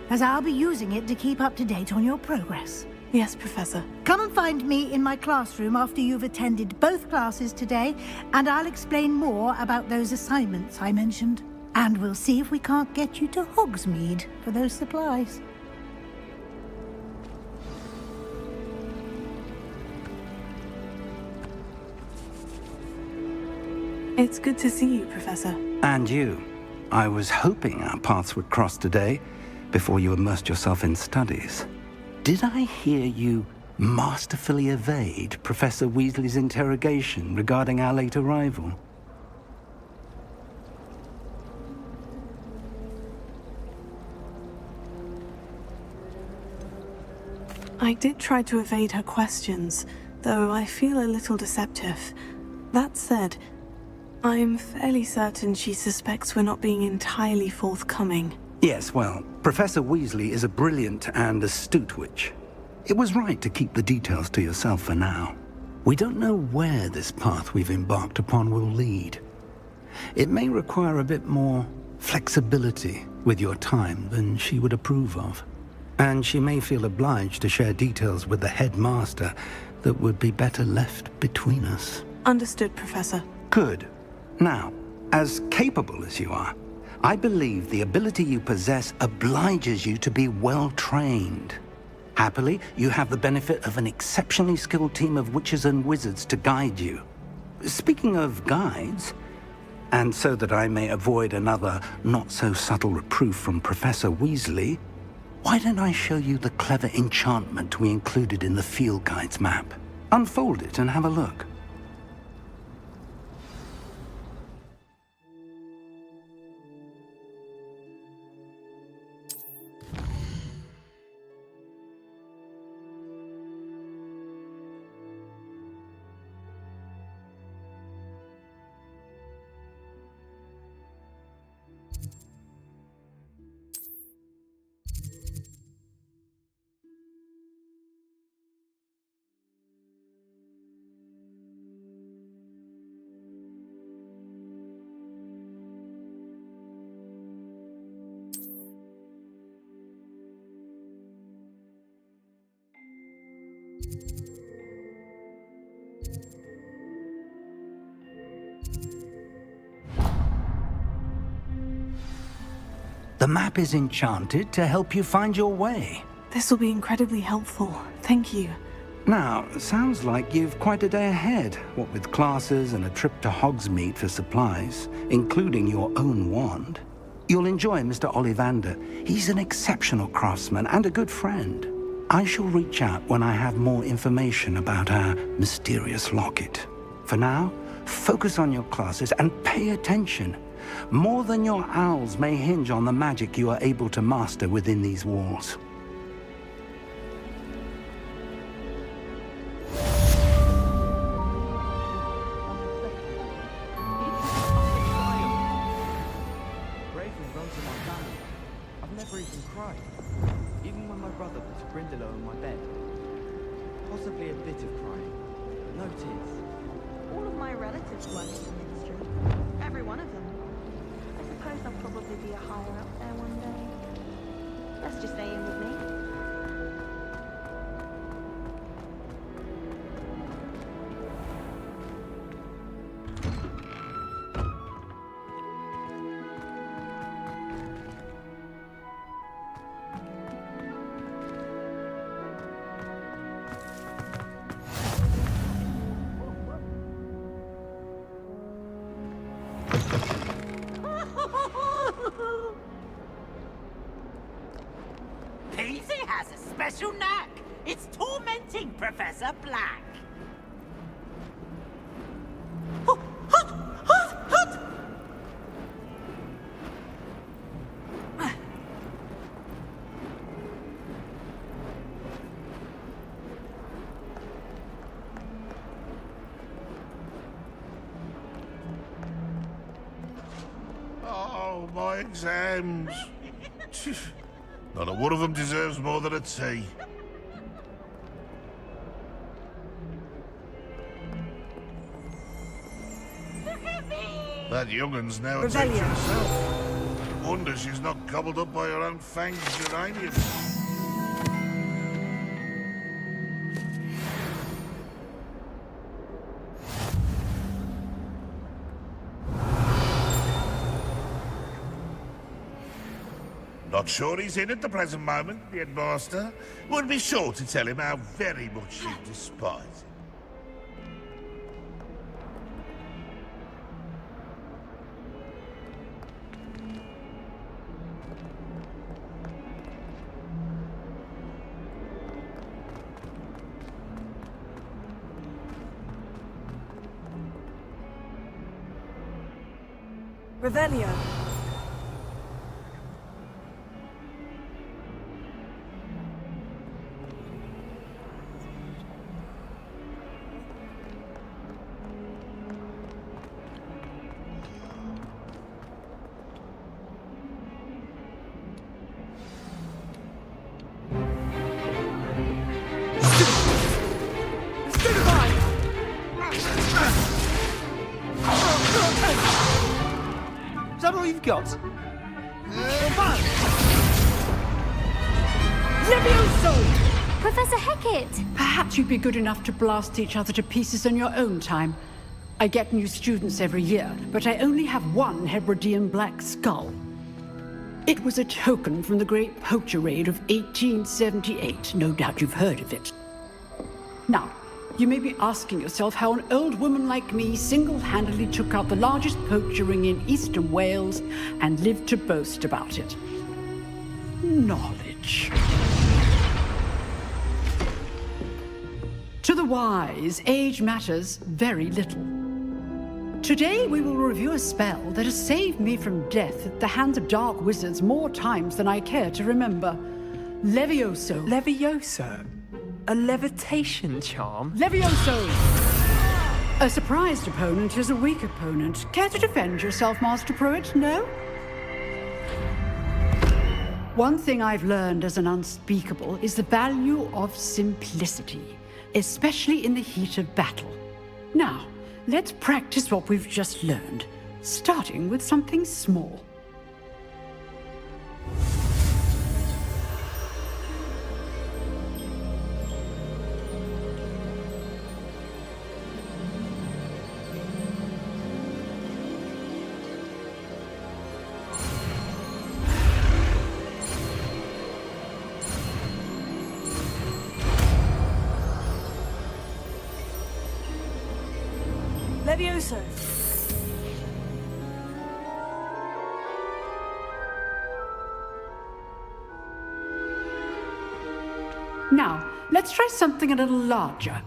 as I'll be using it to keep up to date on your progress. Yes, Professor. Come and find me in my classroom after you've attended both classes today, and I'll explain more about those assignments I mentioned. And we'll see if we can't get you to Hogsmeade for those supplies. It's good to see you, Professor. And you. I was hoping our paths would cross today, before you immersed yourself in studies. Did I hear you masterfully evade Professor Weasley's interrogation regarding our late arrival? I did try to evade her questions, though I feel a little deceptive. That said, I'm fairly certain she suspects we're not being entirely forthcoming. Yes, well, Professor Weasley is a brilliant and astute witch. It was right to keep the details to yourself for now. We don't know where this path we've embarked upon will lead. It may require a bit more flexibility with your time than she would approve of. And she may feel obliged to share details with the headmaster that would be better left between us. Understood, Professor. Good. Now, as capable as you are, I believe the ability you possess obliges you to be well-trained. Happily, you have the benefit of an exceptionally skilled team of witches and wizards to guide you. Speaking of guides, and so that I may avoid another not-so-subtle reproof from Professor Weasley, why don't I show you the clever enchantment we included in the field guide's map? Unfold it and have a look. The map is enchanted to help you find your way. This will be incredibly helpful. Thank you. Now, sounds like you've quite a day ahead, what with classes and a trip to Hogsmeade for supplies, including your own wand. You'll enjoy Mr. Ollivander. He's an exceptional craftsman and a good friend. I shall reach out when I have more information about our mysterious locket. For now, focus on your classes and pay attention. More than your owls may hinge on the magic you are able to master within these walls. Possibly a bit of crying. No tears. All of my relatives work in the ministry. Every one of them. I suppose I'll probably be a higher up there one day. Let's just stay in with me. Peasy has a special knack. It's tormenting Professor Black. Oh, my exams. Not a one of them deserves more than a tea. That young'un's now a teacher herself. Wonder she's not gobbled up by her own fanged geranium. Not sure he's in at the present moment, the headmaster. Would be sure to tell him how very much you despise him. Revelio. Is that all you've got? Levioso! Professor Hecat! Perhaps you'd be good enough to blast each other to pieces in your own time. I get new students every year, but I only have one Hebridean black skull. It was a token from the Great Poacher Raid of 1878. No doubt you've heard of it. Now, you may be asking yourself how an old woman like me single-handedly took out the largest poacher ring in eastern Wales and lived to boast about it. Knowledge. To the wise, age matters very little. Today we will review a spell that has saved me from death at the hands of dark wizards more times than I care to remember. Levioso. Levioso? A levitation charm? Levioso! A surprised opponent is a weak opponent. Care to defend yourself, Master Pruitt? No? One thing I've learned as an unspeakable is the value of simplicity, especially in the heat of battle. Now, let's practice what we've just learned, starting with something small. Levioso! Now, let's try something a little larger.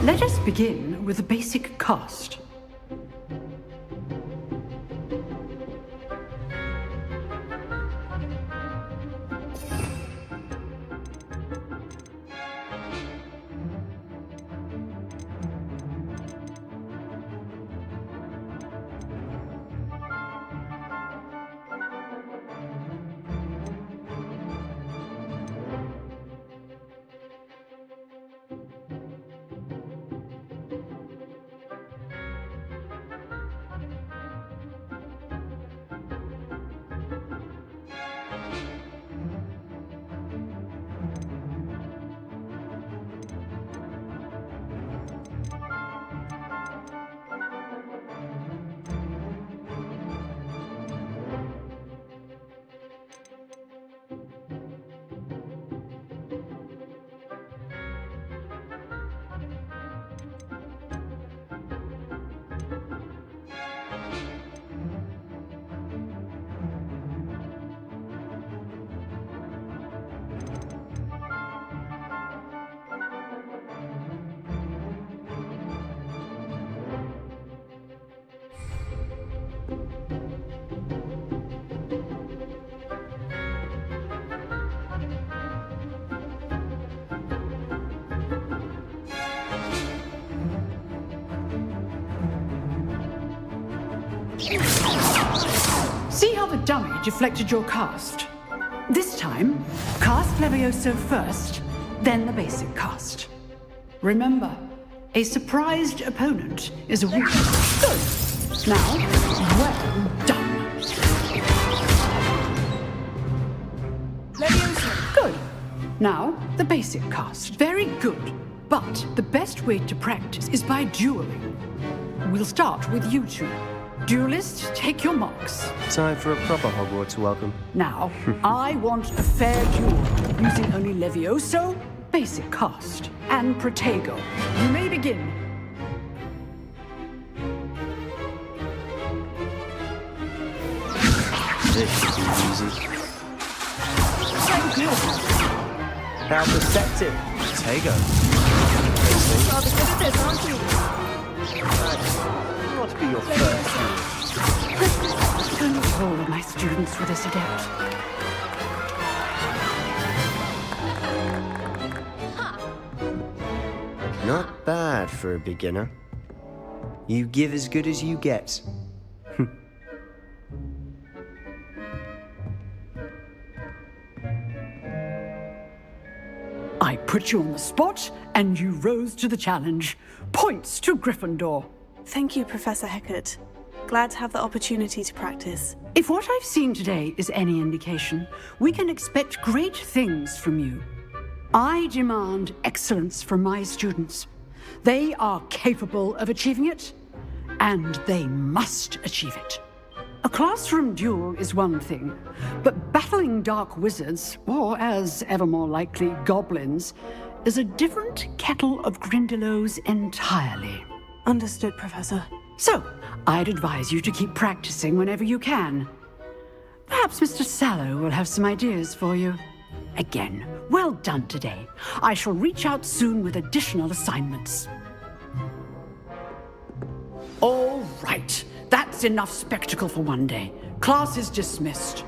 Let us begin with the basic cast. See how the dummy deflected your cast? This time, cast Levioso first, then the basic cast. Remember, a surprised opponent is a weak. Good. Now, well done. Levioso. Good. Now, the basic cast. Very good. But the best way to practice is by dueling. We'll start with you two. Duelists, take your marks. Time for a proper Hogwarts welcome. Now, I want a fair duel, using only Levioso, basic cast, and Protego. You may begin. This should be easy. Thank you. How perceptive. Protego. Rather good at this, aren't you? Not be your first duel. Almost all of my students were this adept. Not bad for a beginner. You give as good as you get. I put you on the spot, and you rose to the challenge. Points to Gryffindor. Thank you, Professor Hecat. Glad to have the opportunity to practice. If what I've seen today is any indication, we can expect great things from you. I demand excellence from my students. They are capable of achieving it, and they must achieve it. A classroom duel is one thing, but battling dark wizards, or as ever more likely, goblins, is a different kettle of Grindylows entirely. Understood, Professor. So, I'd advise you to keep practicing whenever you can. Perhaps Mr. Sallow will have some ideas for you. Again, well done today. I shall reach out soon with additional assignments. All right. That's enough spectacle for one day. Class is dismissed.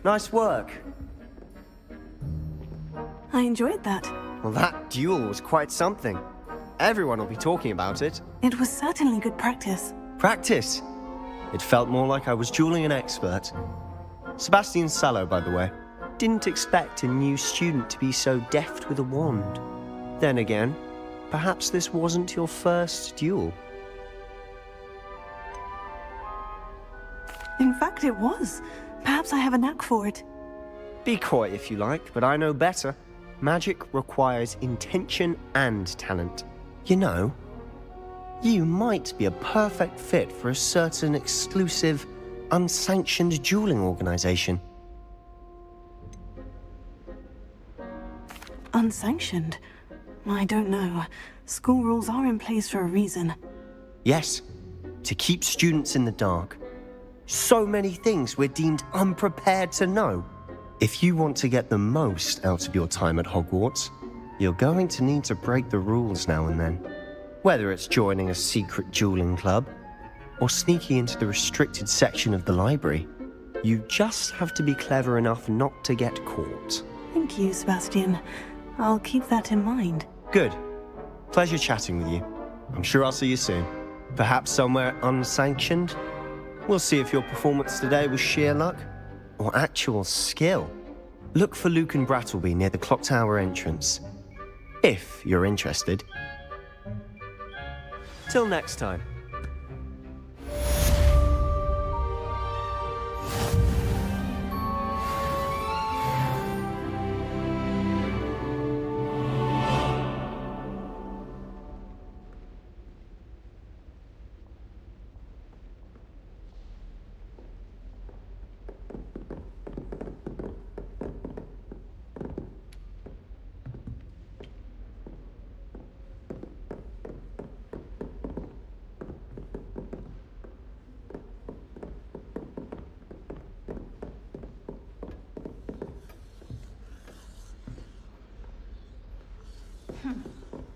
Nice work. I enjoyed that. Well, that duel was quite something. Everyone will be talking about it. It was certainly good practice. Practice? It felt more like I was dueling an expert. Sebastian Sallow, by the way. Didn't expect a new student to be so deft with a wand. Then again, perhaps this wasn't your first duel. In fact, it was. Perhaps I have a knack for it. Be coy if you like, but I know better. Magic requires intention and talent. You know, you might be a perfect fit for a certain exclusive, unsanctioned dueling organization. Unsanctioned? I don't know. School rules are in place for a reason. Yes, to keep students in the dark. So many things we're deemed unprepared to know. If you want to get the most out of your time at Hogwarts, you're going to need to break the rules now and then. Whether it's joining a secret dueling club, or sneaking into the restricted section of the library, you just have to be clever enough not to get caught. Thank you, Sebastian. I'll keep that in mind. Good. Pleasure chatting with you. I'm sure I'll see you soon. Perhaps somewhere unsanctioned? We'll see if your performance today was sheer luck or actual skill. Look for Luke and Brattleby near the clock tower entrance, if you're interested. Till next time.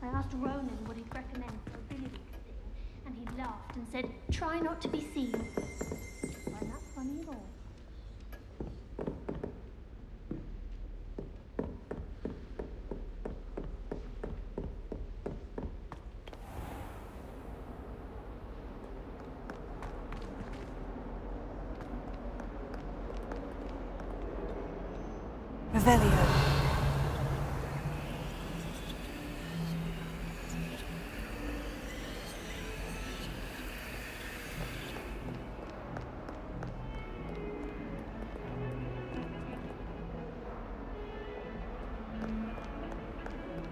I asked Ronan what he'd recommend for a billy thing, and he laughed and said, try not to be seen. Find that funny at all? Revelio.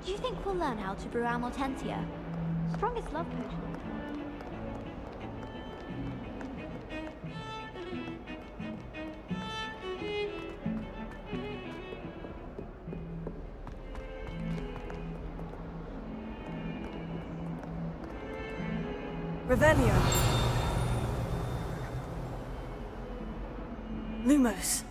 Do you think we'll learn how to brew our Mortentia? Strongest love potion. Revelio. Lumos.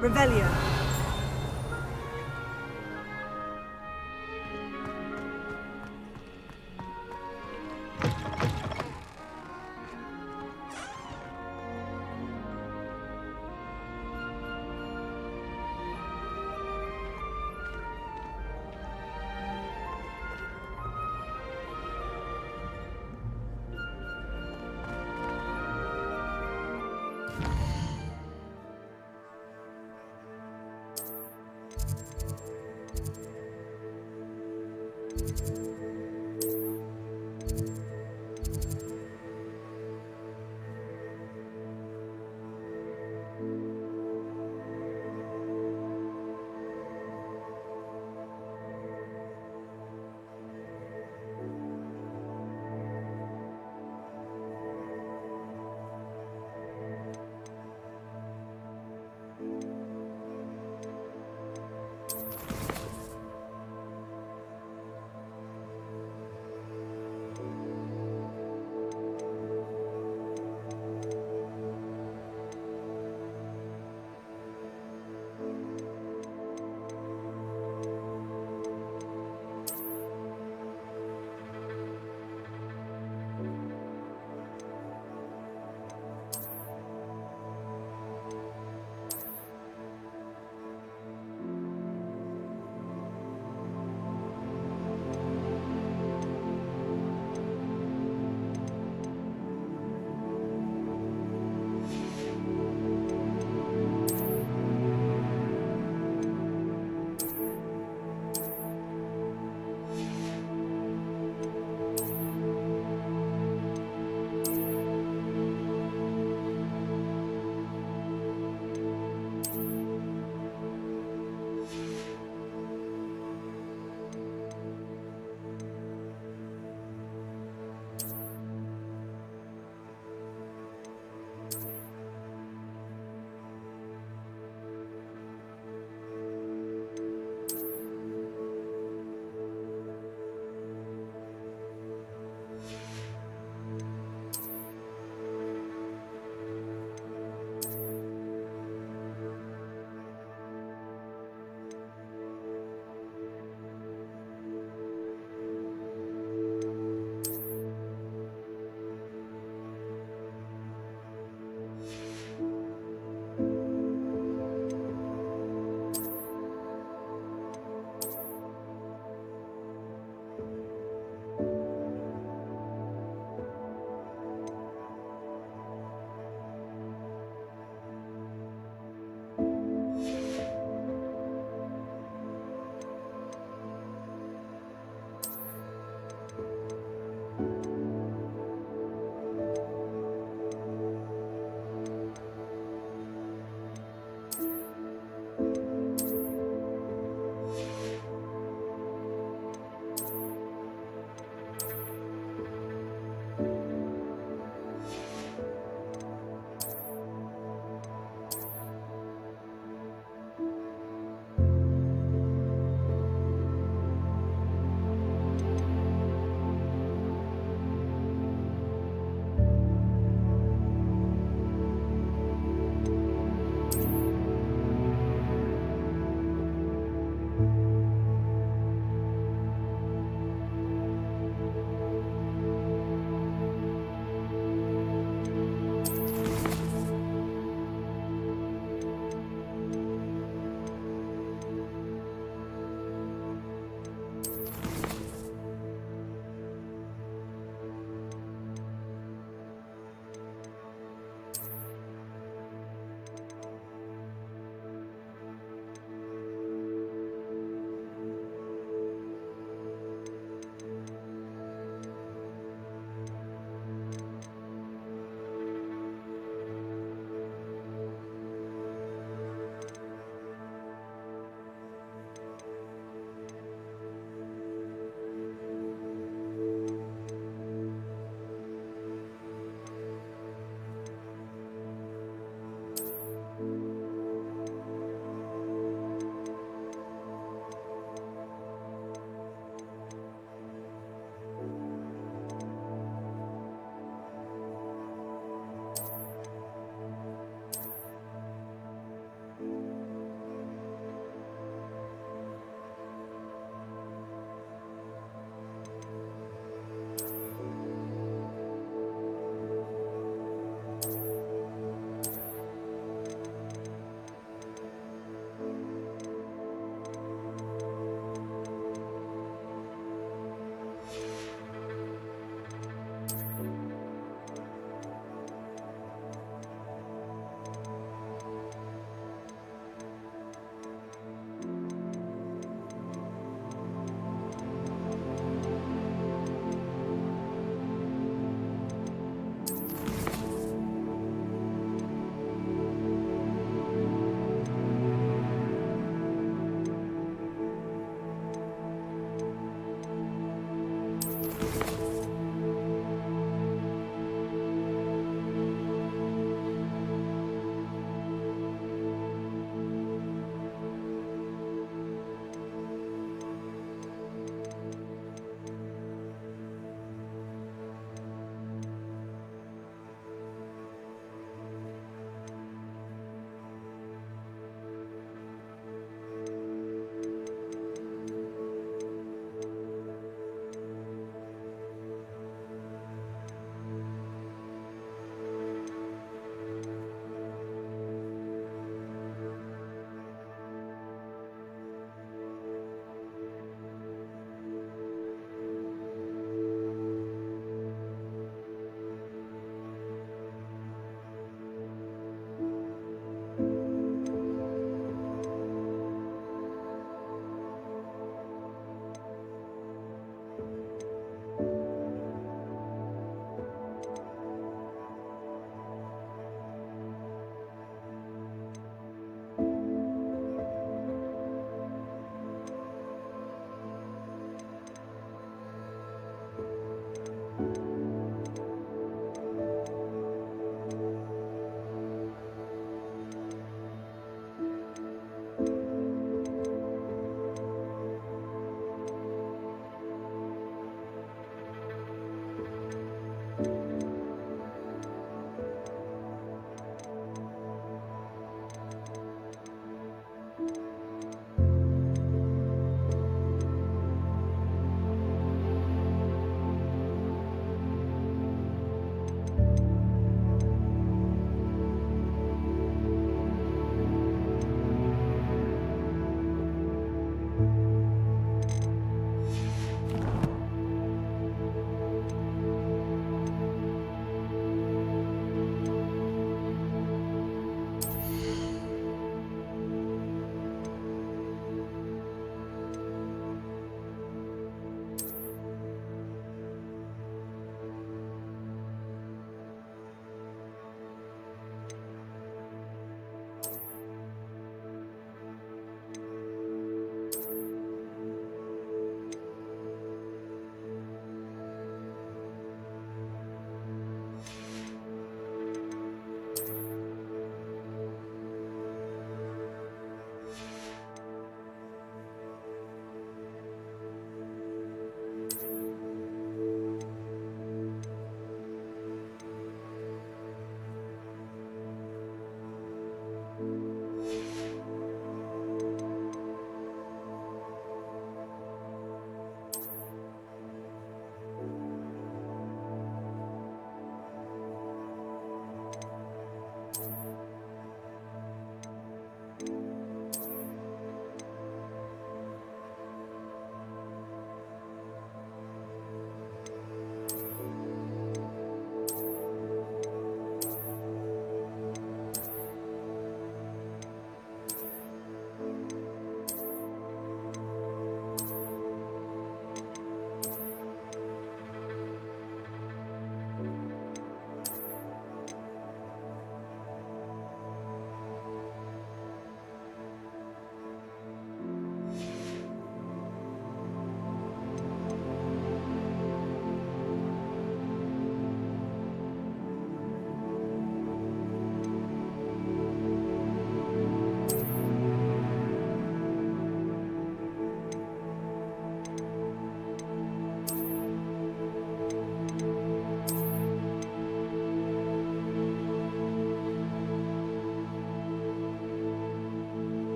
Revelio.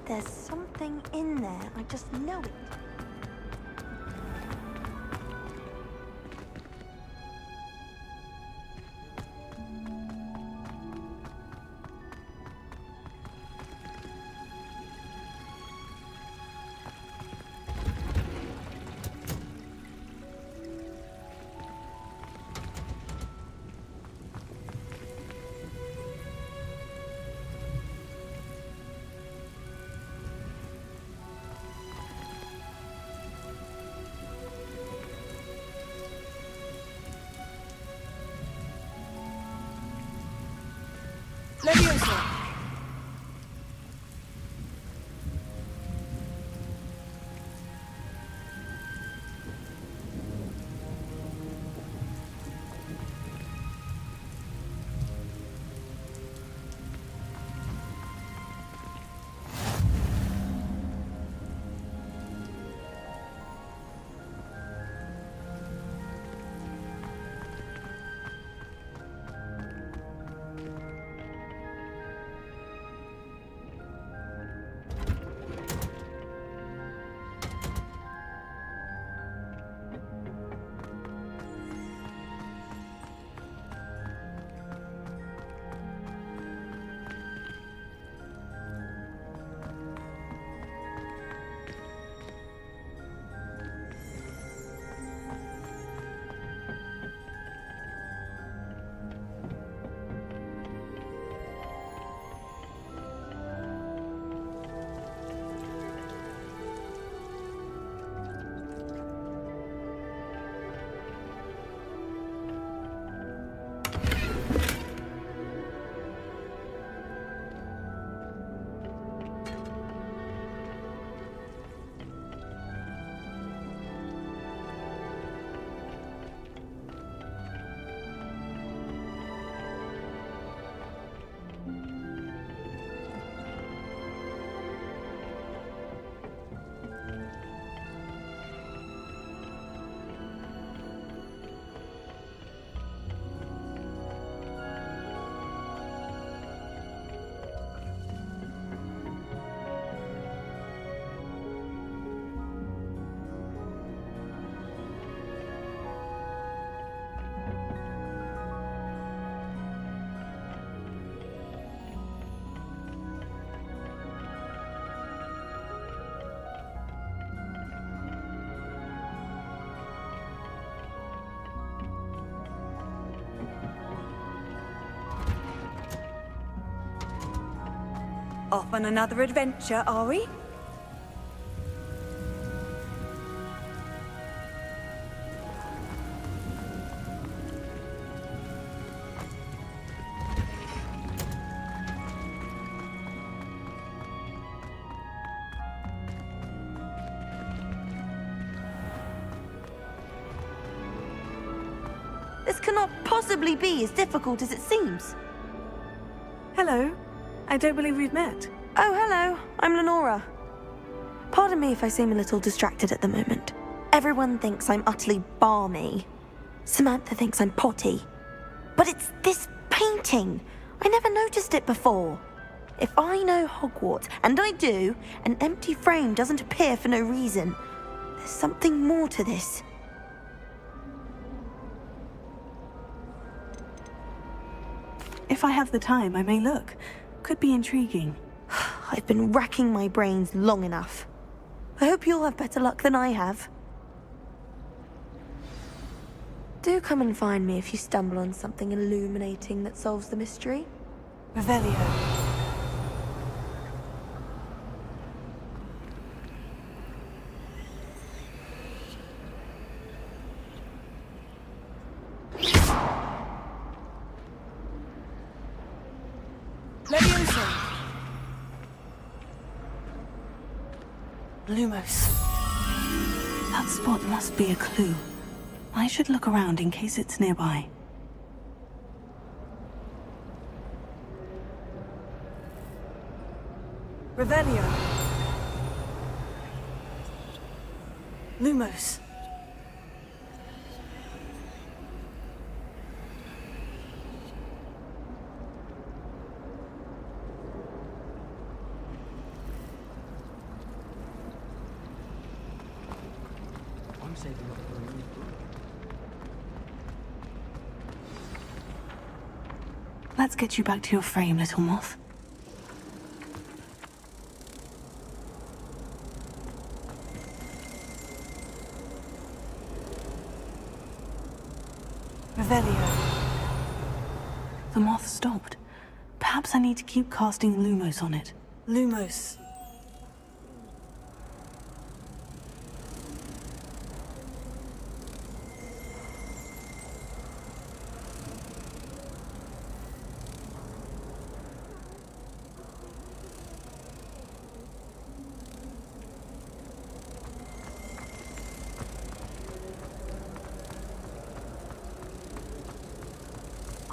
There's something in there. I just know it. Leviosa! Off on another adventure, are we? This cannot possibly be as difficult as it seems. Hello. I don't believe we've met. Oh, hello. I'm Lenora. Pardon me if I seem a little distracted at the moment. Everyone thinks I'm utterly balmy. Samantha thinks I'm potty. But it's this painting. I never noticed it before. If I know Hogwarts, and I do, an empty frame doesn't appear for no reason. There's something more to this. If I have the time, I may look. Could be intriguing. I've been racking my brains long enough. I hope you'll have better luck than I have. Do come and find me if you stumble on something illuminating that solves the mystery. Revelio. Leviosa. Lumos. That spot must be a clue. I should look around in case it's nearby. Revelio. Lumos. Let's get you back to your frame, little moth. Revelio. The moth stopped. Perhaps I need to keep casting Lumos on it. Lumos.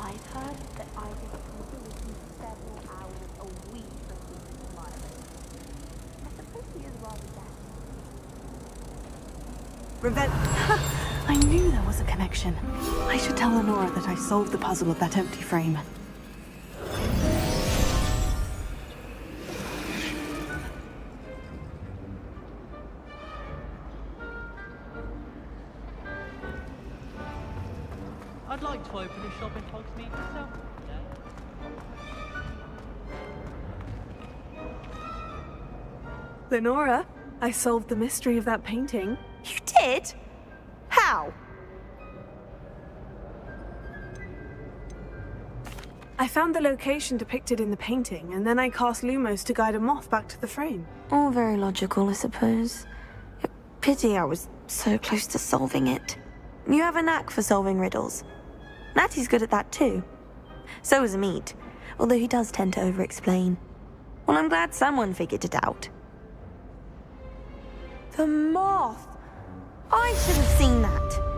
I've heard that I get several hours a week for keeping smiling. I suppose he is rather deaf. I knew there was a connection. I should tell Lenora that I solved the puzzle of that empty frame. I'd like to open a shop in Hogsmeade myself. Lenora, I solved the mystery of that painting. You did? How? I found the location depicted in the painting, and then I cast Lumos to guide a moth back to the frame. All very logical, I suppose. Pity I was so close to solving it. You have a knack for solving riddles. Natty's good at that too. So is Amit, although he does tend to over-explain. Well, I'm glad someone figured it out. The moth! I should have seen that.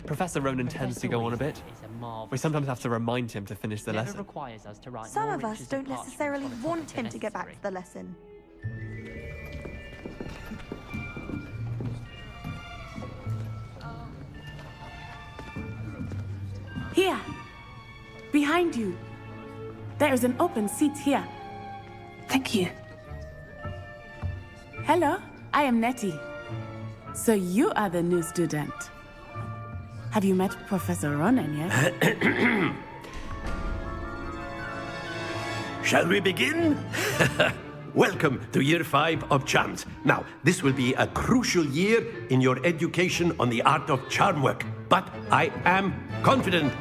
Professor Ronan tends to go on a bit. We sometimes have to remind him to finish the lesson. Some of us don't necessarily want him to get back to the lesson. Here. Behind you. There is an open seat here. Thank you. Hello, I am Nettie. So you are the new student. Have you met Professor Ronan yet? Shall we begin? Welcome to Year 5 of Charms. Now, this will be a crucial year in your education on the art of charm work. But I am confident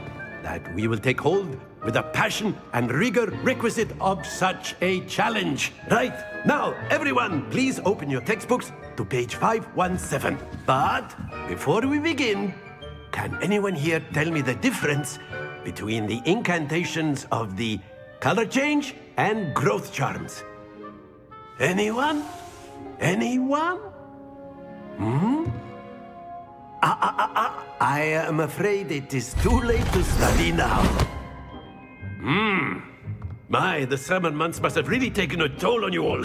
that we will take hold with the passion and rigor requisite of such a challenge. Right, now, everyone, please open your textbooks to page 517. But before we begin, can anyone here tell me the difference between the incantations of the color change and growth charms? Anyone? Anyone? I am afraid it is too late to study now. My, the summer months must have really taken a toll on you all.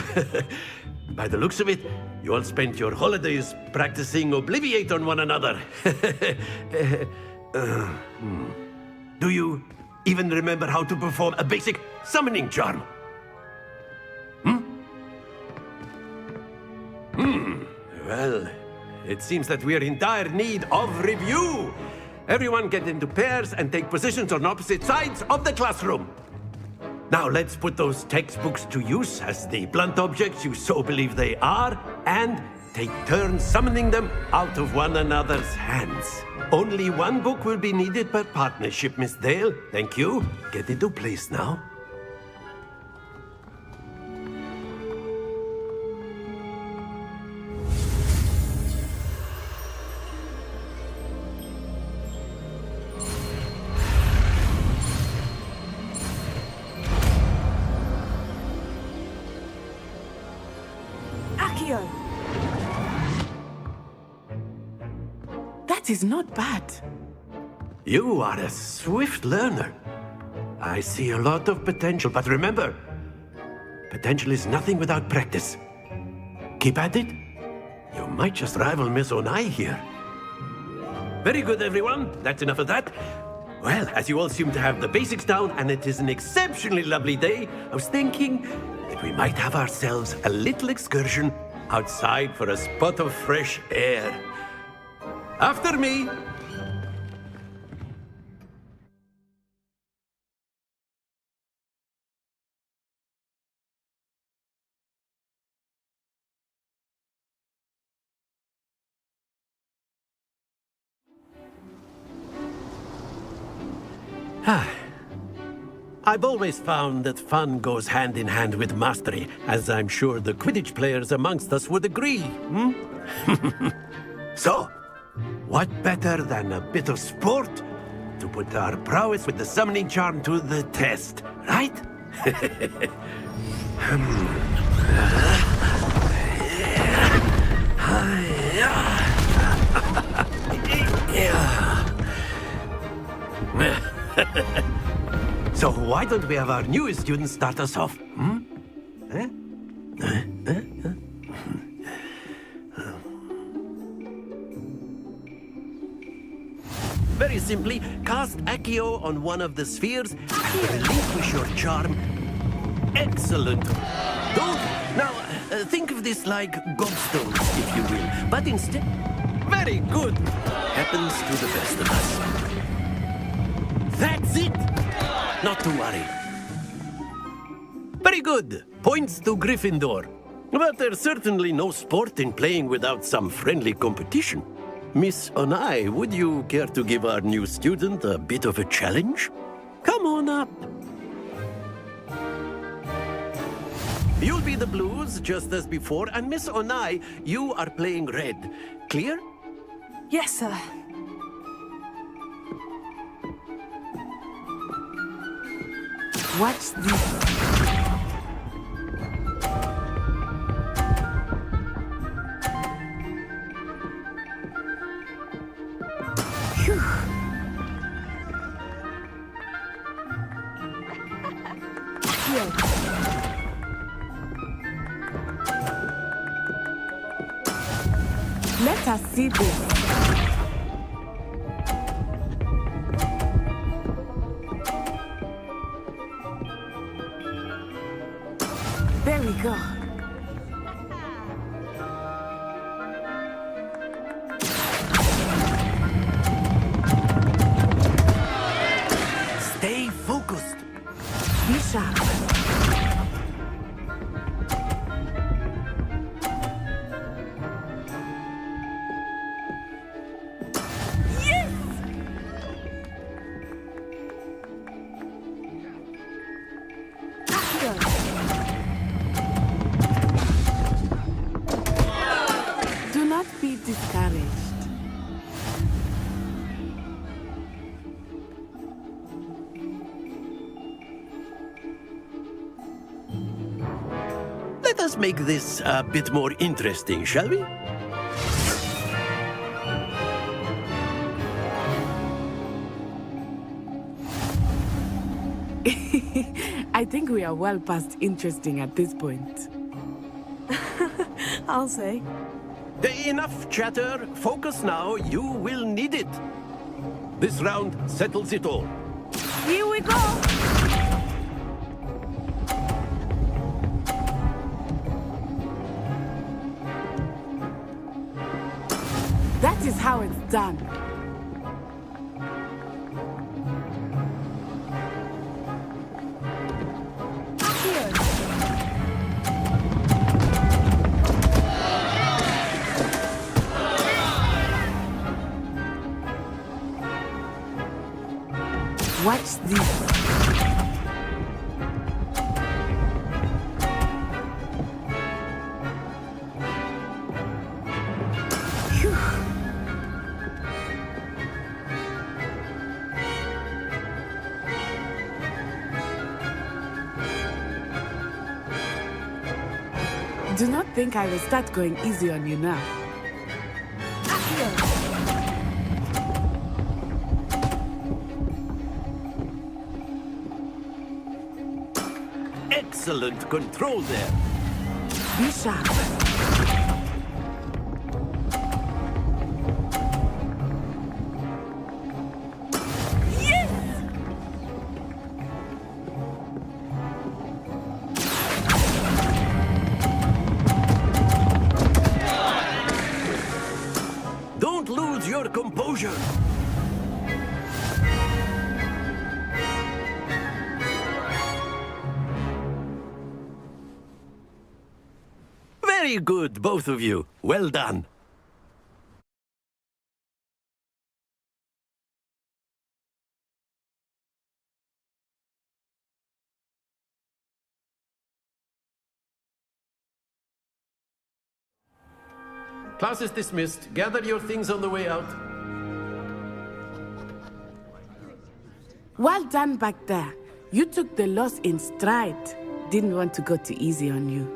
By the looks of it, you all spent your holidays practicing Obliviate on one another. Do you even remember how to perform a basic summoning charm? Well, it seems that we are in dire need of review. Everyone get into pairs and take positions on opposite sides of the classroom. Now let's put those textbooks to use as the blunt objects you so believe they are, and take turns summoning them out of one another's hands. Only one book will be needed per partnership, Miss Dale. Thank you. Get into place now. That is not bad. You are a swift learner. I see a lot of potential, but remember, potential is nothing without practice. Keep at it. You might just rival Miss Onai here. Very good, everyone. That's enough of that. Well, as you all seem to have the basics down, and it is an exceptionally lovely day, I was thinking that we might have ourselves a little excursion outside for a spot of fresh air. After me. I've always found that fun goes hand in hand with mastery, as I'm sure the Quidditch players amongst us would agree. So, what better than a bit of sport to put our prowess with the summoning charm to the test, right? So why don't we have our newest student start us off? Very simply, cast Accio on one of the spheres and relinquish your charm. Excellent. Don't. Now, think of this like gobstones, if you will. But instead... Very good. Happens to the best of us. That's it. Not to worry. Very good. Points to Gryffindor. But there's certainly no sport in playing without some friendly competition. Miss Onai, would you care to give our new student a bit of a challenge? Come on up. You'll be the blues, just as before, and Miss Onai, you are playing red. Clear? Yes, sir. What's this? Let us see this. There we go. Stay focused. Be sharp. Do not be discouraged. Let us make this a bit more interesting, shall we? I think we are well past interesting at this point. I'll say. Enough chatter. Focus now. You will need it. This round settles it all. Here we go! That is how it's done. Watch this. Do not think I will start going easy on you now. Excellent control there. Be sharp. Don't lose your composure. Very good, both of you. Well done. Class is dismissed. Gather your things on the way out. Well done back there. You took the loss in stride. Didn't want to go too easy on you.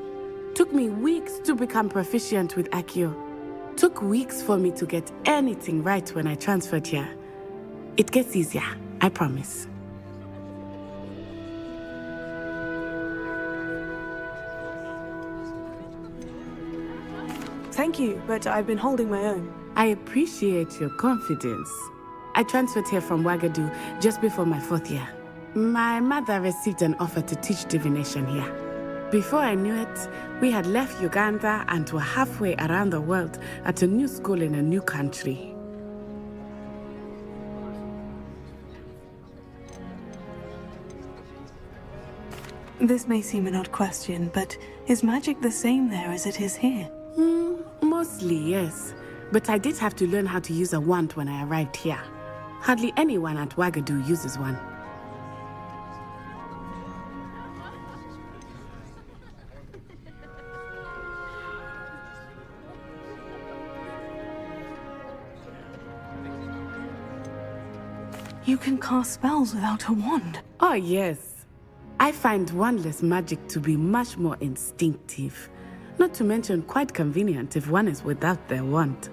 Took me weeks to become proficient with Accio. Took weeks for me to get anything right when I transferred here. It gets easier, I promise. Thank you, but I've been holding my own. I appreciate your confidence. I transferred here from Ouagadougou just before my 4th year. My mother received an offer to teach divination here. Before I knew it, we had left Uganda and were halfway around the world at a new school in a new country. This may seem an odd question, but is magic the same there as it is here? Mostly, yes. But I did have to learn how to use a wand when I arrived here. Hardly anyone at Ouagadougou uses one. You can cast spells without a wand. Oh, yes. I find wandless magic to be much more instinctive. Not to mention quite convenient if one is without their wand.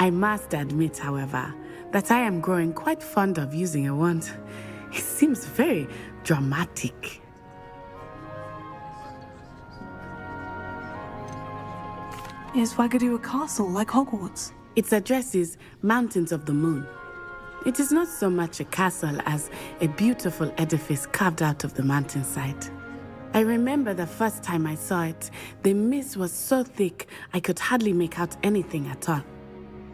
I must admit, however, that I am growing quite fond of using a wand. It seems very dramatic. Is Wagadu a castle like Hogwarts? Its address is Mountains of the Moon. It is not so much a castle as a beautiful edifice carved out of the mountainside. I remember the first time I saw it, the mist was so thick I could hardly make out anything at all.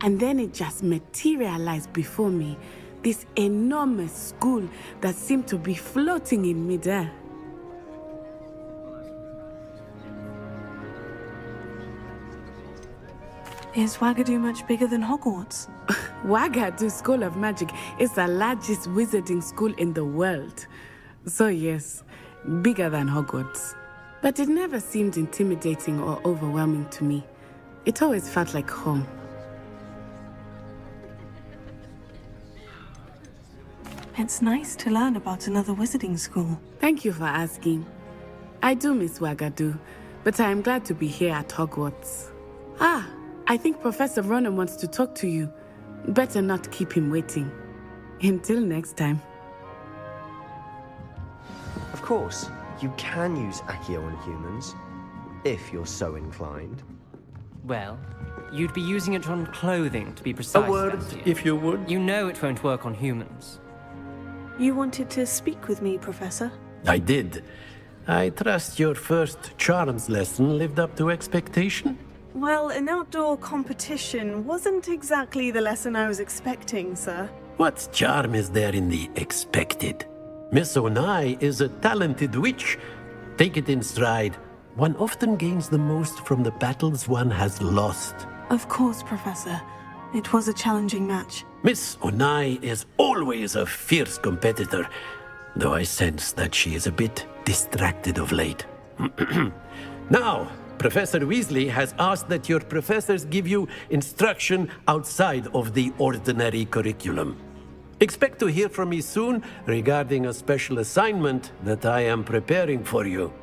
And then it just materialized before me, this enormous school that seemed to be floating in midair. Is Wagadu much bigger than Hogwarts? Wagadu School of Magic is the largest wizarding school in the world. So yes, bigger than Hogwarts. But it never seemed intimidating or overwhelming to me. It always felt like home. It's nice to learn about another wizarding school. Thank you for asking. I do miss Wagadu, but I am glad to be here at Hogwarts. Ah, I think Professor Ronan wants to talk to you. Better not keep him waiting. Until next time. Of course, you can use Accio on humans, if you're so inclined. Well, you'd be using it on clothing, to be precise. A word, Sebastian. if you would. You know it won't work on humans. You wanted to speak with me, Professor? I did. I trust your first charms lesson lived up to expectation? Well, an outdoor competition wasn't exactly the lesson I was expecting, sir. What charm is there in the expected? Miss Onai is a talented witch. Take it in stride. One often gains the most from the battles one has lost. Of course, Professor. It was a challenging match. Miss Onai is always a fierce competitor, though I sense that she is a bit distracted of late. Now, Professor Weasley has asked that your professors give you instruction outside of the ordinary curriculum. Expect to hear from me soon regarding a special assignment that I am preparing for you.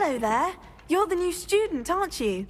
Hello there. You're the new student, aren't you?